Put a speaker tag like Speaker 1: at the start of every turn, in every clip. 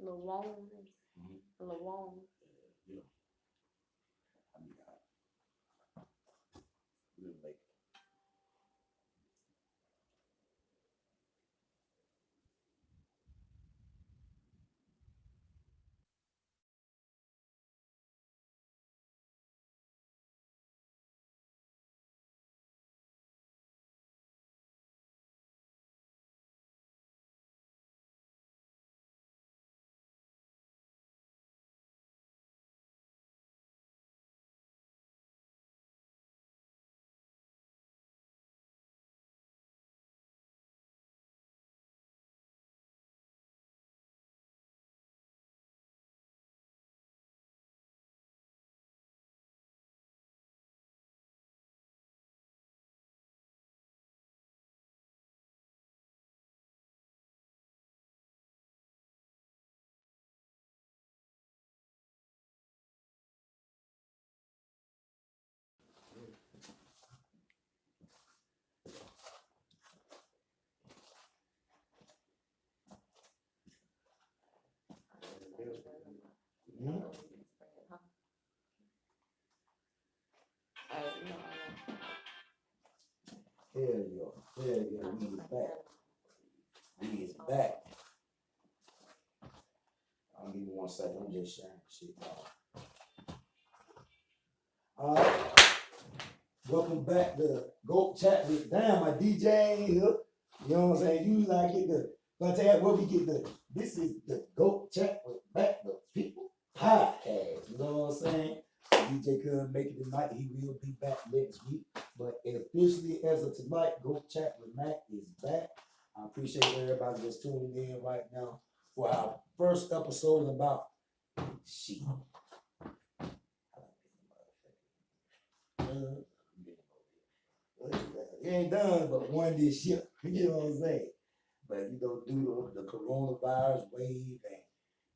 Speaker 1: Lawon. Lawon.
Speaker 2: Yeah. I mean, we'll make it. Hell yeah. Hell yeah. We is back. We is back. I'll give you 1 second. I'm just sharing shit. Alright. Welcome back to Goat Chat with Damn, my DJ ain't here. You know what I'm saying? Usually I get the, but tell you what we get the, this is the Goat Chat with Back the People podcast. You know what I'm saying? DJ couldn't make it tonight. He will be back next week. But officially, as of tonight, Goat Chat with Mac is back. I appreciate everybody that's tuning in right now for our first episode about shit. It ain't done but one this year. You know what I'm saying? But you know, due to the coronavirus wave and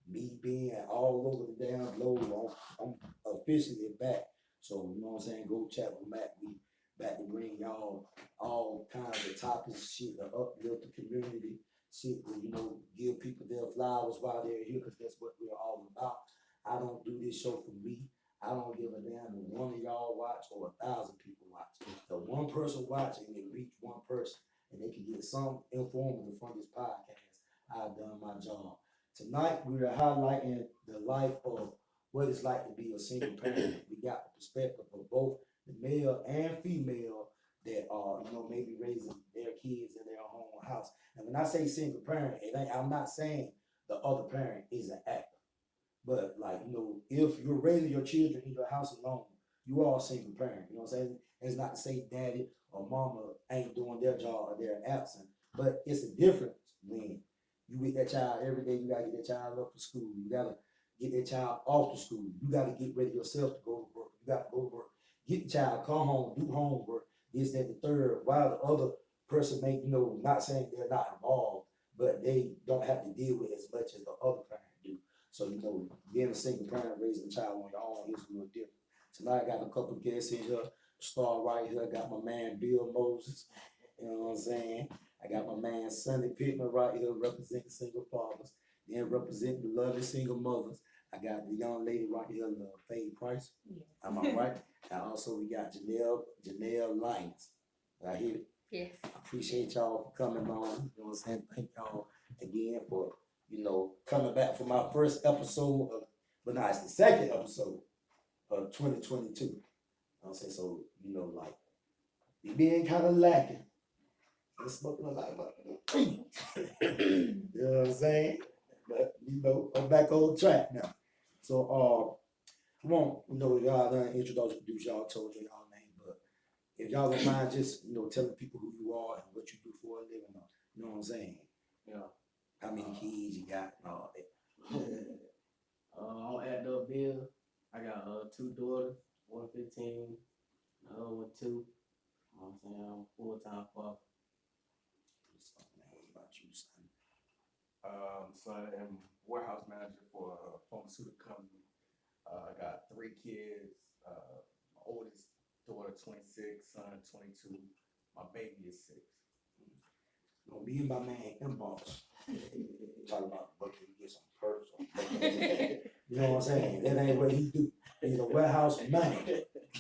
Speaker 2: me being all over the damn globe, I'm officially back. So you know what I'm saying? Go chat with Matt. We back to bring y'all all kinds of topics, shit to uplift the community, shit to, you know, give people their flowers while they're here, because that's what we're all about. I don't do this show for me. I don't give a damn if one of y'all watch or 1,000 people watch. The one person watch and they reach one person and they can get some informative from this podcast, I've done my job. Tonight we're highlighting the life of what it's like to be a single parent. We got the perspective of both the male and female that are, you know, maybe raising their kids in their own house. And when I say single parent, I'm not saying the other parent is an actor. But like, you know, if you're raising your children in your house alone, you are a single parent. You know what I'm saying? It's not to say daddy or mama ain't doing their job or they're absent, but it's a difference when you with that child every day. You gotta get that child up to school. You gotta get that child off to school. You gotta get ready yourself to go to work. You gotta go to work. Get the child, come home, do homework, this, that, the third, while the other person may, you know, not saying they're not involved, but they don't have to deal with as much as the other parent do. So, you know, being a single parent, raising a child on your own is a little different. Tonight I got a couple of guests in here. Star right here. I got my man Bill Moses. You know what I'm saying? I got my man Sonny Pittman right here representing single fathers. Then representing the lovely single mothers. I got the young lady right here, Faye Price. Yes. Am I right? And also we got Janelle Lyons right here.
Speaker 1: Yes.
Speaker 2: I appreciate y'all for coming on. You know what I'm saying? Thank y'all again for, you know, coming back for my first episode of, but no, it's the second episode of 2022. You know what I'm saying? So, you know, like, it being kind of lacking. I'm smoking a lot of you know what I'm saying? But, you know, I'm back on track now. So, come on, you know, y'all done introduce y'all, told you y'all name, but if y'all don't mind just, you know, telling people who you are and what you do for a living, you know what I'm saying?
Speaker 3: Yeah.
Speaker 2: How many kids you got and all that.
Speaker 3: I'm at the Bill. I got 2 daughters, one 15, the other one 2. You know what I'm saying? I'm full-time father.
Speaker 2: What about you, son?
Speaker 4: So I am warehouse manager for a pharmaceutical company. I got 3 kids. My oldest daughter 26, son 22. My baby is 6.
Speaker 2: Me and my man Inbox. Talking about bucket, you get some perks. You know what I'm saying? That ain't what he do. He's a warehouse man.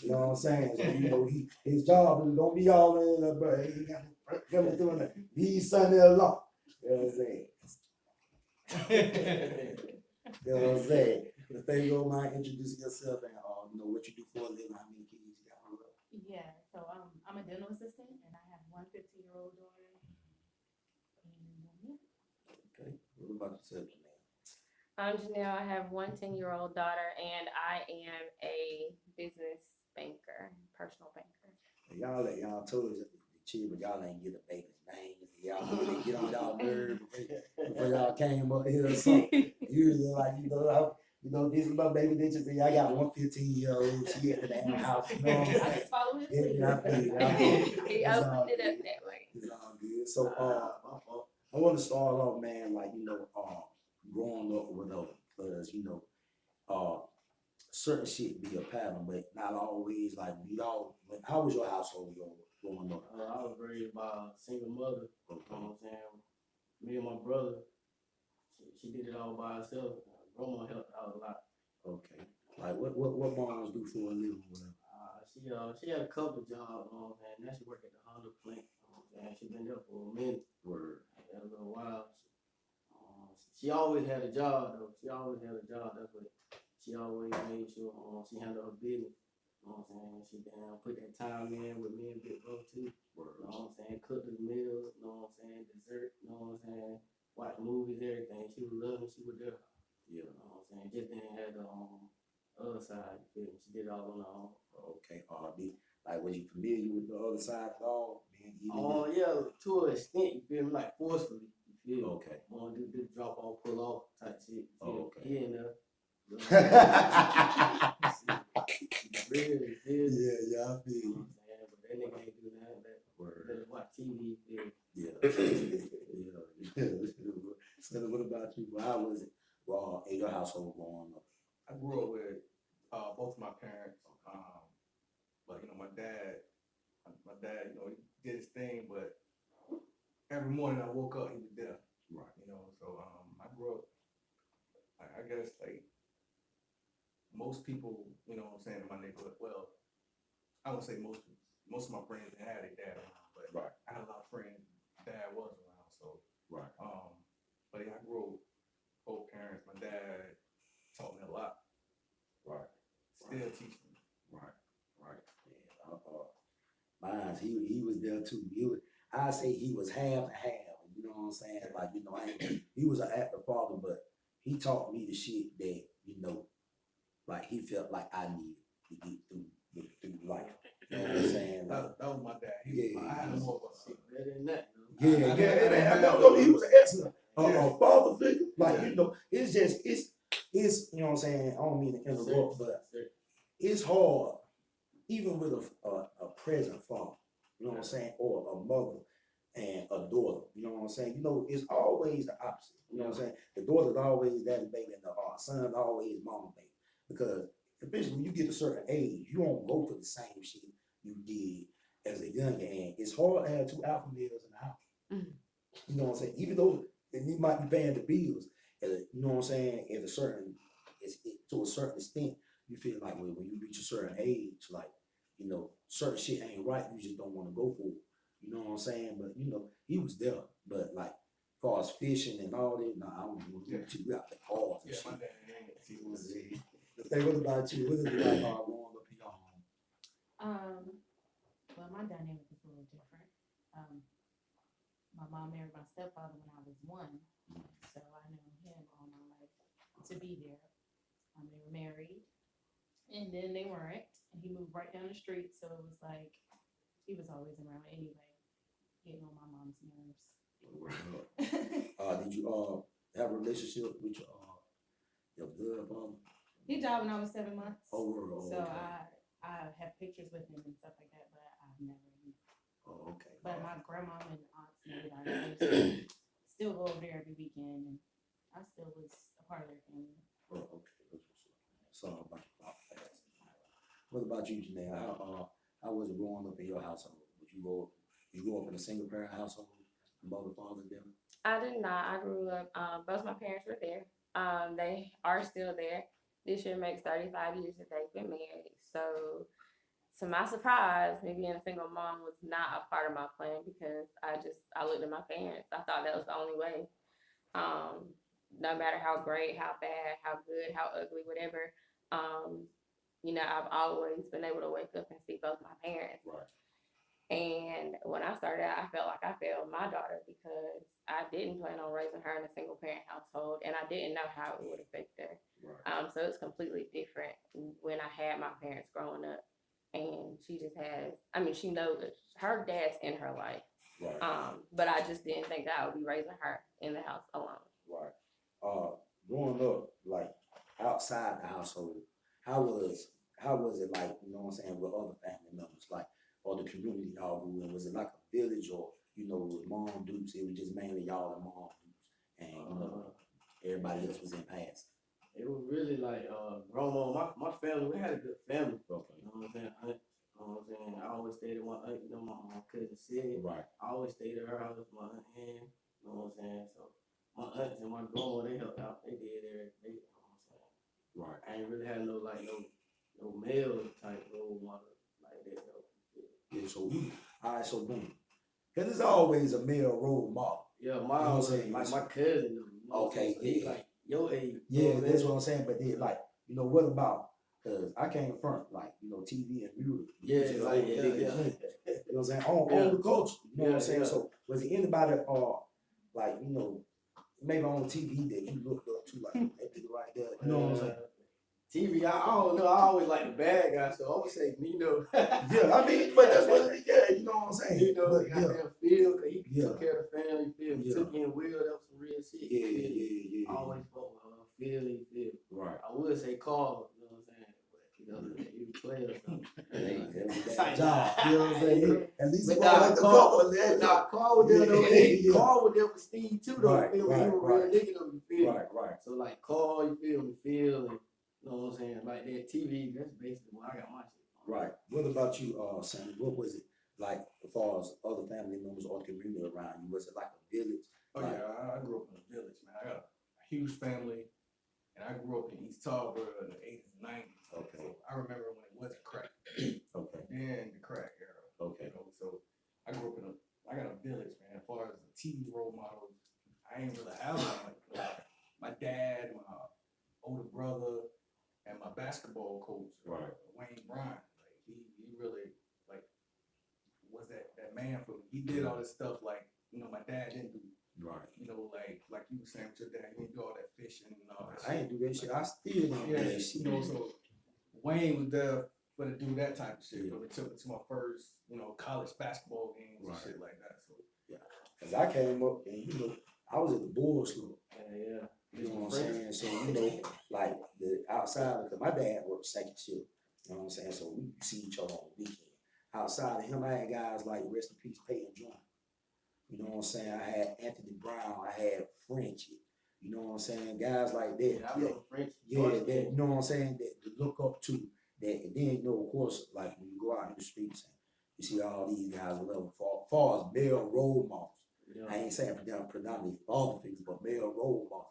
Speaker 2: You know what I'm saying? So, you know, his job is don't be all in there, but he got coming through that. He's Sunday alone. You know what I'm saying? You know what I'm saying? The thing you mind introducing yourself and you know what you do for a living, how many kids you got on the road.
Speaker 1: Yeah, so I'm a dental assistant and I have one 15-year-old daughter. And
Speaker 2: Okay. What about yourself, man?
Speaker 1: I'm Janelle. I have one 10-year-old daughter and I am a business banker, personal banker.
Speaker 2: And y'all told us the chill, but y'all ain't get a baby's name. Y'all really get on y'all nerve before y'all came up here or something. Usually like, this is my baby bitches. I got one 15-year-old. She at the damn house. You know what I'm
Speaker 1: I
Speaker 2: saying?
Speaker 1: just follow his
Speaker 2: Yeah,
Speaker 1: lead.
Speaker 2: I feel you.
Speaker 1: He
Speaker 2: It's all
Speaker 1: opened it up
Speaker 2: good.
Speaker 1: that way.
Speaker 2: It's all good. So I want to start off, man, like, growing up with because, certain shit be a pattern, but not always like how was your household growing up?
Speaker 3: I was raised by a single mother. You know
Speaker 2: Okay.
Speaker 3: what I'm saying? Me and my brother, she did it all by herself. Grandma helped out a lot.
Speaker 2: Okay. Like what moms do for a living?
Speaker 3: She had a couple of jobs, you know what I'm saying? Now she work at the Honda plant. You know what I'm saying? She been there for a minute.
Speaker 2: Word.
Speaker 3: A little while. She always had a job though. She always had a job. That's what she always made sure she handled her business. You know what I'm saying? She put that time in with me and Big Bro too.
Speaker 2: Word.
Speaker 3: You know what I'm saying? Cook the meals, you know what I'm saying? Dessert, you know what I'm saying? Watch movies, everything. She was loving, she was there.
Speaker 2: Yeah.
Speaker 3: You know what I'm saying? Just didn't have the other side, you feel me? She did it all on her own.
Speaker 2: Okay. Like was you familiar with the other side at all?
Speaker 3: Oh yeah, to an extent, you feel me? Like forcefully, you feel me?
Speaker 2: Okay.
Speaker 3: Do the drop off, pull off type shit.
Speaker 2: Oh, okay.
Speaker 3: He in there. Really,
Speaker 2: Yeah, I feel
Speaker 3: you know
Speaker 2: you.
Speaker 3: what I'm saying? But that nigga ain't do none of that.
Speaker 2: Word.
Speaker 3: Better watch TV, yeah.
Speaker 2: Yeah. So what about you? How was it in your household growing up?
Speaker 4: I grew up with both my parents. But my dad, he did his thing, but every morning I woke up, he was there.
Speaker 2: Right.
Speaker 4: So I grew up, I guess like most people, in my neighborhood. Well, I won't say most people. Most of my friends didn't have their dad around, but
Speaker 2: Right.
Speaker 4: I had a lot of friends dad was around. So
Speaker 2: Right.
Speaker 4: but yeah, I grew up with both parents. My dad taught me a lot.
Speaker 2: Right.
Speaker 4: Still teaching me.
Speaker 2: Right. Yeah. Mine, he was there too. I say he was half and half. You know what I'm saying? Like, he was an active father, but he taught me the shit that, like he felt like I needed to get through life. You know what I'm saying? Like,
Speaker 4: That was my dad. I had
Speaker 2: yeah.
Speaker 4: more of a
Speaker 3: Better than that,
Speaker 2: He was an excellent father figure. Like,
Speaker 4: Yeah.
Speaker 2: it's just, it's, you know what I'm saying? I don't mean to interrupt, but it's hard, even with a present father, you know what I'm saying, or a mother and a daughter, you know what I'm saying? It's always the opposite, you know what I'm saying? The daughter's always daddy baby and the son's always mama baby. Because especially when you get a certain age, you won't go for the same shit you did as a younger, and it's hard to have two alpha males in the house.
Speaker 1: Mhm.
Speaker 2: You know what I'm saying? Even though you might be paying the bills, you know what I'm saying, to a certain extent, you feel like when you reach a certain age, like, certain shit ain't right, you just don't want to go for it. You know what I'm saying? But he was there. But like, as far as fishing and all that, I don't know. We got the cars and
Speaker 4: Yeah,
Speaker 2: shit.
Speaker 4: my dad ain't.
Speaker 2: See what I'm saying? What about you? What is it like growing up in your home?
Speaker 1: Well, my dynamic is a little different. My mom married my stepfather when I was 1, so I knew him all my life to be there. They were married, and then they weren't, and he moved right down the street, so it was like he was always around anyway, getting on my mom's nerves.
Speaker 2: Did you have a relationship with your blood father?
Speaker 1: He died when I was 7 months.
Speaker 2: Oh, word.
Speaker 1: So
Speaker 2: Okay.
Speaker 1: I have pictures with him and stuff like that, but I've never.
Speaker 2: Oh, okay.
Speaker 1: But my grandma and aunts and everybody still go over there every weekend, and I still was a part of their family.
Speaker 2: Oh, okay. Sorry about that. What about you, Janelle? How was it growing up in your household? You grew up in a single parent household, mother, father, them?
Speaker 5: I did not. I grew up, both my parents were there. They are still there. This year makes 35 years that they've been married. So, to my surprise, me being a single mom was not a part of my plan because I looked at my parents. I thought that was the only way. Um, no matter how great, how bad, how good, how ugly, whatever. Um, I've always been able to wake up and see both my parents.
Speaker 2: Right.
Speaker 5: And when I started out, I felt like I failed my daughter because I didn't plan on raising her in a single parent household and I didn't know how it would affect her.
Speaker 2: Right.
Speaker 5: So it's completely different when I had my parents growing up. And she just has, she knows that her dad's in her life.
Speaker 2: Right.
Speaker 5: But I just didn't think that I would be raising her in the house alone.
Speaker 2: Right. Growing up, like outside the household, how was it like, you know what I'm saying, with other family members, like, or the community y'all grew in? Was it like a village or, you know, with mom dukes, it was just mainly y'all and mom dukes, and, you know, everybody else was in past?
Speaker 3: It was really like grandma, my family, we had a good family.
Speaker 2: Okay.
Speaker 3: You know what I'm saying? Aunt, you know what I'm saying? I always stayed at my aunt, you know, my cousin said.
Speaker 2: Right.
Speaker 3: I always stayed at her house with my aunt Ann, you know what I'm saying? So my aunts and my grandma, they helped out. They did everything, you know what I'm saying?
Speaker 2: Right.
Speaker 3: I ain't really had no male type role model like that though.
Speaker 2: Yeah, so all right, so boom. Cause there's always a male role model.
Speaker 3: Yeah,
Speaker 2: You know what I'm saying?
Speaker 3: like my cousin, you know,
Speaker 2: Okay,
Speaker 3: so he
Speaker 2: yeah.
Speaker 3: like your age.
Speaker 2: Yeah, that's what I'm saying. But then, like, you know, what about? Cause I came from, like, you know, TV and music.
Speaker 3: Yeah,
Speaker 2: You know,
Speaker 3: like
Speaker 2: the
Speaker 3: yeah.
Speaker 2: big influence. You know what I'm saying? On the culture. You know what I'm saying?
Speaker 3: Yeah.
Speaker 2: So was it anybody like, you know, maybe on TV that you looked up to, like that nigga right there? You know what I'm saying?
Speaker 3: TV, I don't know. I always like the bad guy, so I would say Nino.
Speaker 2: Yeah, I mean, but that's what you know what I'm saying?
Speaker 3: You know,
Speaker 2: But,
Speaker 3: he got that feel, cause he
Speaker 2: Yeah.
Speaker 3: took care of the family, feel me?
Speaker 2: Yeah.
Speaker 3: Took in Will, that was some real shit.
Speaker 2: Yeah.
Speaker 3: I always fought with feel.
Speaker 2: Right.
Speaker 3: I would say Carl, you know what I'm saying? But, you know, he was 12 or something.
Speaker 2: Hey, that was
Speaker 3: It's
Speaker 2: that
Speaker 3: like,
Speaker 2: job. You know what I'm saying? At least
Speaker 3: But
Speaker 2: he
Speaker 3: nah,
Speaker 2: like the
Speaker 3: Carl-
Speaker 2: couple. That
Speaker 3: Nah, Carl was there though.
Speaker 2: Yeah.
Speaker 3: Carl was there with Steve too though.
Speaker 2: Right,
Speaker 3: You feel me? He
Speaker 2: right,
Speaker 3: was a real
Speaker 2: right.
Speaker 3: nigga though, you feel me?
Speaker 2: Right.
Speaker 3: So like Carl, you feel me? And you know what I'm saying? Like that TV, that's basically where I got my shit from.
Speaker 2: Right. What about you, Sammy? What was it like as far as other family members or community around you? Was it like a village?
Speaker 4: Oh
Speaker 2: Like-
Speaker 4: yeah, I grew up in a village, man. I got a huge family, and I grew up in East Tarboro in the 80s and 90s.
Speaker 2: Okay.
Speaker 4: So I remember when it wasn't crack.
Speaker 2: Okay.
Speaker 4: Then the crack era.
Speaker 2: Okay.
Speaker 4: You know, so I grew up I got a village, man. As far as the TV role models, I ain't really have one. Like, my dad, my older brother, and my basketball coach,
Speaker 2: Right.
Speaker 4: Wayne Bryant. Like he really like was that man for me. He did all this stuff like, you know, my dad didn't do.
Speaker 2: Right.
Speaker 4: You know, like you were saying with your dad, he didn't do all that fishing and all that
Speaker 2: I ain't do that shit. I still don't do
Speaker 4: Yeah,
Speaker 2: that shit.
Speaker 4: you know, so Wayne was there for to do that type of shit.
Speaker 2: Yeah.
Speaker 4: So it took me to my first, you know, college basketball games
Speaker 2: Right.
Speaker 4: and shit like that. So
Speaker 2: Cause I came up and you know, I was at the Bulls Club.
Speaker 3: Yeah.
Speaker 2: You know what I'm saying? So, you know, like the outside, because my dad worked second shift. You know what I'm saying? So we see each other on the weekend. Outside of him, I had guys like rest in peace Peyton Joyner. You know what I'm saying? I had Anthony Brown, I had Frenchie. You know what I'm saying? Guys like that.
Speaker 3: Yeah, I know French.
Speaker 2: That, you know what I'm saying? That to look up to. That, and then, you know, of course, like when you go out in the streets and you see all these guys, whatever, far as male role models.
Speaker 3: Yeah.
Speaker 2: I ain't saying predominantly father figures, but male role models.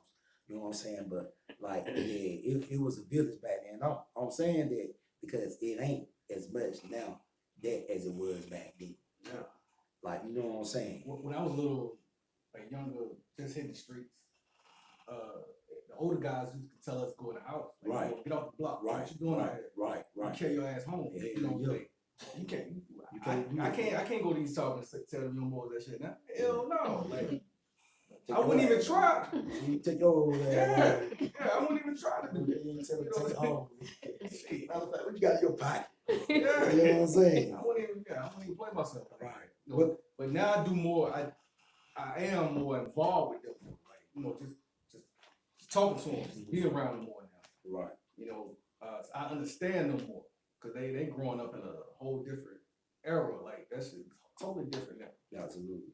Speaker 2: You know what I'm saying? But like, yeah, it was a village back then. I'm saying that because it ain't as much now that as it was back then.
Speaker 4: yeah.
Speaker 2: Like, you know what I'm saying?
Speaker 4: When I was little, like younger, just hitting the streets, the older guys used to tell us go in the house. Like,
Speaker 2: Right.
Speaker 4: "Yo, get off the block.
Speaker 2: Right,
Speaker 4: What you doing out
Speaker 2: right,
Speaker 4: here?
Speaker 2: right,
Speaker 4: You
Speaker 2: right.
Speaker 4: carry your ass home.
Speaker 2: Yeah,
Speaker 4: you know,
Speaker 2: yeah.
Speaker 4: like, you can't.
Speaker 2: You can't do
Speaker 4: I
Speaker 2: that.
Speaker 4: can't go to these talks and tell them young boys that shit now. Hell no. Like
Speaker 2: Take
Speaker 4: I wouldn't
Speaker 2: your
Speaker 4: even
Speaker 2: ass.
Speaker 4: try.
Speaker 2: You take your old
Speaker 4: Yeah,
Speaker 2: ass.
Speaker 4: yeah, I wouldn't even try to do that.
Speaker 2: You tell
Speaker 4: You
Speaker 2: them,
Speaker 4: know
Speaker 2: take it
Speaker 4: what I'm
Speaker 2: home.
Speaker 4: Shit.
Speaker 2: Matter of fact, what you got in your pocket?
Speaker 4: Yeah.
Speaker 2: You know what I'm saying?
Speaker 4: I wouldn't even play myself. Like,
Speaker 2: Right.
Speaker 4: you know, but now I do more. I am more involved with them. Like, you know, just talking to them, just being around them more now.
Speaker 2: Right.
Speaker 4: You know, I understand them more because they growing up in a whole different era. Like that shit totally different now.
Speaker 2: Absolutely.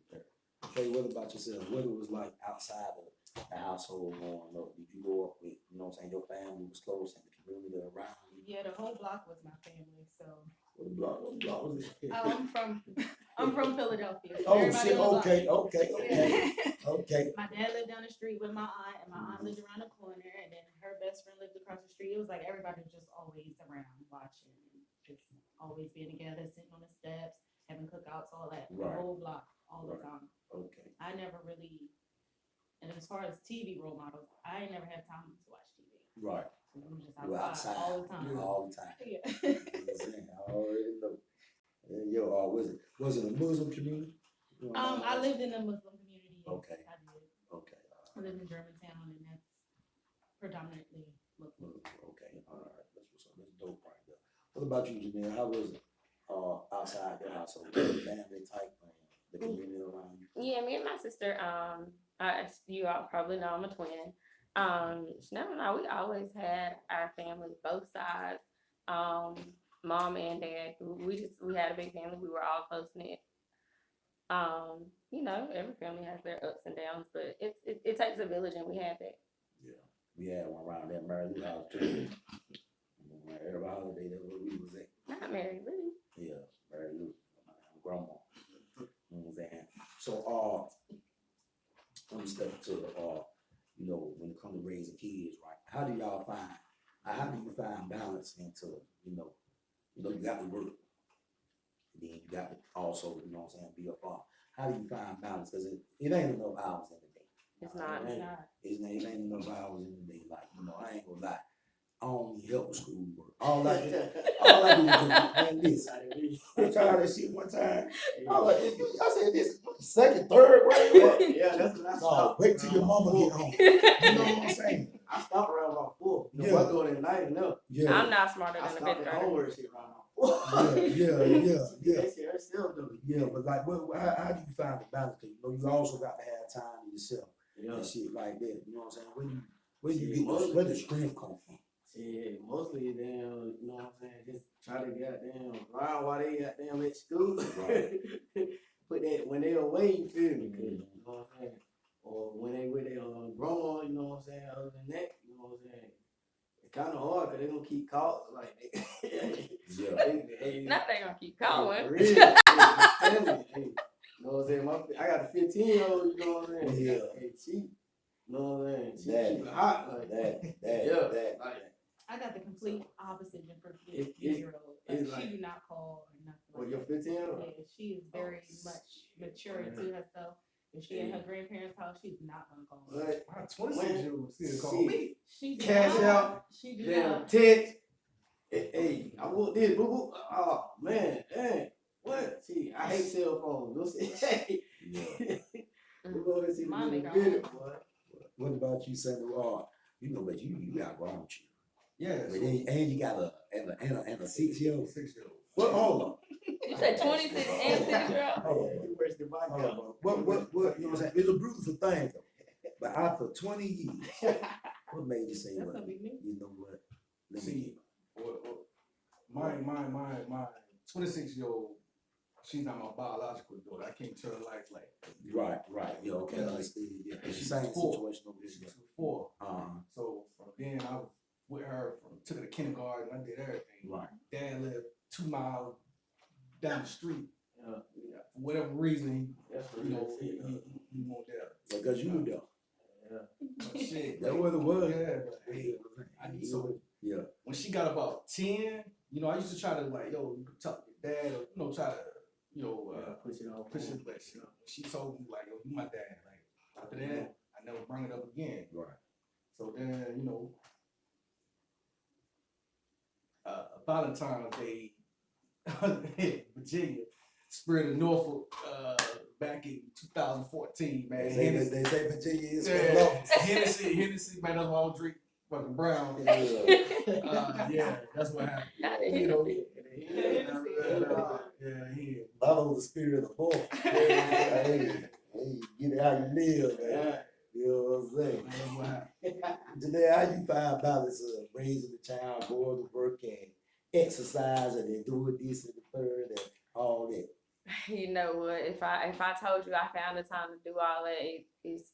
Speaker 2: Okay, what about yourself? What it was like outside of the household growing up? Did you grow up with, you know what I'm saying, your family was close and the community around you?
Speaker 1: Yeah, the whole block was my family, so
Speaker 2: What block was it?
Speaker 1: I'm from Philadelphia. So
Speaker 2: Oh,
Speaker 1: everybody
Speaker 2: shit,
Speaker 1: on the block.
Speaker 2: okay. Okay.
Speaker 1: My dad lived down the street with my aunt, and my aunt lived around the corner, and then her best friend lived across the street. It was like everybody was just always around watching, and just always being together, sitting on the steps, having cookouts, all that. The
Speaker 2: Right.
Speaker 1: whole block, all the
Speaker 2: Right.
Speaker 1: time.
Speaker 2: Okay.
Speaker 1: I never really, and as far as TV role models, I ain't never had time to watch TV.
Speaker 2: Right.
Speaker 1: So we was just
Speaker 2: You
Speaker 1: outside, all the time.
Speaker 2: All the time.
Speaker 1: Yeah.
Speaker 2: You know what I'm saying? I already know. And yo, was it a Muslim community?
Speaker 1: I lived in a Muslim community. Yes,
Speaker 2: Okay.
Speaker 1: I did.
Speaker 2: Okay.
Speaker 1: I lived in Germantown, and that's predominantly Muslim.
Speaker 2: Okay. All right. That's what's up. That's dope right there. What about you, Janelle? How was it outside your household? Family type, the community around you?
Speaker 5: Yeah, me and my sister, you all probably know I'm a twin. Chanel and I, we always had our family, both sides, mom and dad. We had a big family. We were all close knit. You know, every family has their ups and downs, but it takes a village, and we had that.
Speaker 2: Yeah. We had one around that Mary Lou house too. Every holiday, that's where we was at.
Speaker 5: Not Mary Lou.
Speaker 2: Yeah, Mary Lou, grandma. You know what I'm saying? So, I'm step to you know, when it comes to raising kids, right? How do you find balance into, you got to work, and then you got to also, you know what I'm saying, be a father. How do you find balance? Because it ain't enough hours in the day.
Speaker 5: It's not.
Speaker 1: It's not.
Speaker 2: It ain't enough hours in the day. Like, I ain't gonna lie. I don't need help with schoolwork. All I do is man, listen. I tried that shit one time. I said this is second, third grade.
Speaker 3: Yeah, that's what I
Speaker 2: No,
Speaker 3: stopped.
Speaker 2: wait till your
Speaker 3: around
Speaker 2: mama get
Speaker 3: about
Speaker 2: home.
Speaker 3: 4.
Speaker 2: You know what I'm saying?
Speaker 3: I stopped around about 4. You know,
Speaker 2: Yeah.
Speaker 3: I go at night enough.
Speaker 2: Yeah.
Speaker 5: I'm not smarter
Speaker 3: I
Speaker 5: than a
Speaker 3: stopped
Speaker 5: fifth
Speaker 3: at
Speaker 5: grader.
Speaker 3: homework shit around about 4.
Speaker 2: Yeah.
Speaker 3: That shit, I still do.
Speaker 2: Yeah, but like, how do you find the balance? 'Cause, you also got to have time to yourself
Speaker 3: Yeah.
Speaker 2: and shit like that. You know what I'm saying? Where you get where the strength come from?
Speaker 3: Shit, mostly them, you know what I'm saying, just try to goddamn grind while they goddamn at school.
Speaker 2: Right.
Speaker 3: Put that when they away, you feel me? 'Cause,
Speaker 2: Mhm.
Speaker 3: you know what I'm saying? Or when they with their grandma, you know what I'm saying? Other than that, you know what I'm saying? It's kind of hard because they gonna keep calling like
Speaker 2: Yeah.
Speaker 5: Not they gonna keep calling.
Speaker 3: For real. Hey, I'm telling you, hey, you know what I'm saying? I got a 15-year-old, you know what I'm saying?
Speaker 2: Yeah.
Speaker 3: Hey, she, you know what I'm saying? She
Speaker 2: That-
Speaker 3: keep it hot like
Speaker 2: That.
Speaker 3: like,
Speaker 1: I got the complete opposite than for
Speaker 3: It-
Speaker 1: 15-year-old.
Speaker 3: it's
Speaker 1: She
Speaker 3: like-
Speaker 1: do not call or nothing
Speaker 3: well,
Speaker 1: like
Speaker 3: your
Speaker 1: that.
Speaker 3: 15-year-old?
Speaker 1: Yeah, she is very much mature into herself. If she in her grandparents' house, she's not gonna call me.
Speaker 3: But
Speaker 4: My 26-year-old still call me.
Speaker 3: shit,
Speaker 1: She do
Speaker 3: Cash
Speaker 1: not.
Speaker 3: out,
Speaker 1: She do
Speaker 3: damn
Speaker 1: not.
Speaker 3: text. Hey, I want this, boo boo. Oh man, dang. What? See, I hate cell phones. Don't say,
Speaker 2: Yeah.
Speaker 3: we go and see
Speaker 1: Mine
Speaker 3: the
Speaker 1: make her
Speaker 3: video,
Speaker 1: own.
Speaker 3: boy.
Speaker 2: What about you, Sandra? But you got grown children.
Speaker 4: Yeah.
Speaker 2: But and you got a 6-year-old.
Speaker 4: 6-year-old.
Speaker 2: What? Hold on.
Speaker 5: You said 26 and 6-year-old.
Speaker 2: Hold on.
Speaker 3: You worse than my
Speaker 2: Hold
Speaker 3: girl.
Speaker 2: on. What? You know what I'm saying? It's a beautiful thing, though. But after 20 years, what made you say,
Speaker 1: That's
Speaker 2: well,
Speaker 1: gonna be me.
Speaker 2: you know what? Let me
Speaker 4: See, my 26-year-old, she's not my biological daughter. I can't tell her life like.
Speaker 2: Right. Yeah, okay. Understood. Yeah.
Speaker 4: She's
Speaker 2: Same
Speaker 4: 4.
Speaker 2: situation over
Speaker 4: She's
Speaker 2: here.
Speaker 4: 4.
Speaker 2: So,
Speaker 4: from then I was with her took her to kindergarten. I did everything.
Speaker 2: right.
Speaker 4: Dad lived 2 miles down the street.
Speaker 3: Yeah,
Speaker 4: For whatever reason,
Speaker 3: that's what
Speaker 4: he
Speaker 3: you know.
Speaker 4: he won't there.
Speaker 2: Because you were there.
Speaker 3: Yeah.
Speaker 4: But shit,
Speaker 2: That what it was.
Speaker 4: yeah. But, hey, I need so
Speaker 2: Yeah.
Speaker 4: when she got about 10, I used to try to like, you can talk to your dad, or try to,
Speaker 3: Push it off.
Speaker 4: push it. But she told me like, yo, you my dad. Like after that, I never bring it up again.
Speaker 2: Right.
Speaker 4: So then, Valentine's Day, Virginia, Spirit of Norfolk, back in 2014, man.
Speaker 2: They say Virginia is for
Speaker 4: Yeah,
Speaker 2: love.
Speaker 4: Hennessy, man, that's why I don't drink fucking brown.
Speaker 2: Yeah.
Speaker 4: Yeah, that's what happened.
Speaker 5: Not in
Speaker 4: You know,
Speaker 3: Yeah.
Speaker 2: Follow the spirit of the boy. Hey, get it how you live, man.
Speaker 3: Yeah.
Speaker 2: You know what I'm saying?
Speaker 4: That's what happened.
Speaker 2: Janelle, how you find balance of raising the child, going to work and exercising and doing this and the third and all that?
Speaker 5: You know what? If I told you I found the time to do all that, it's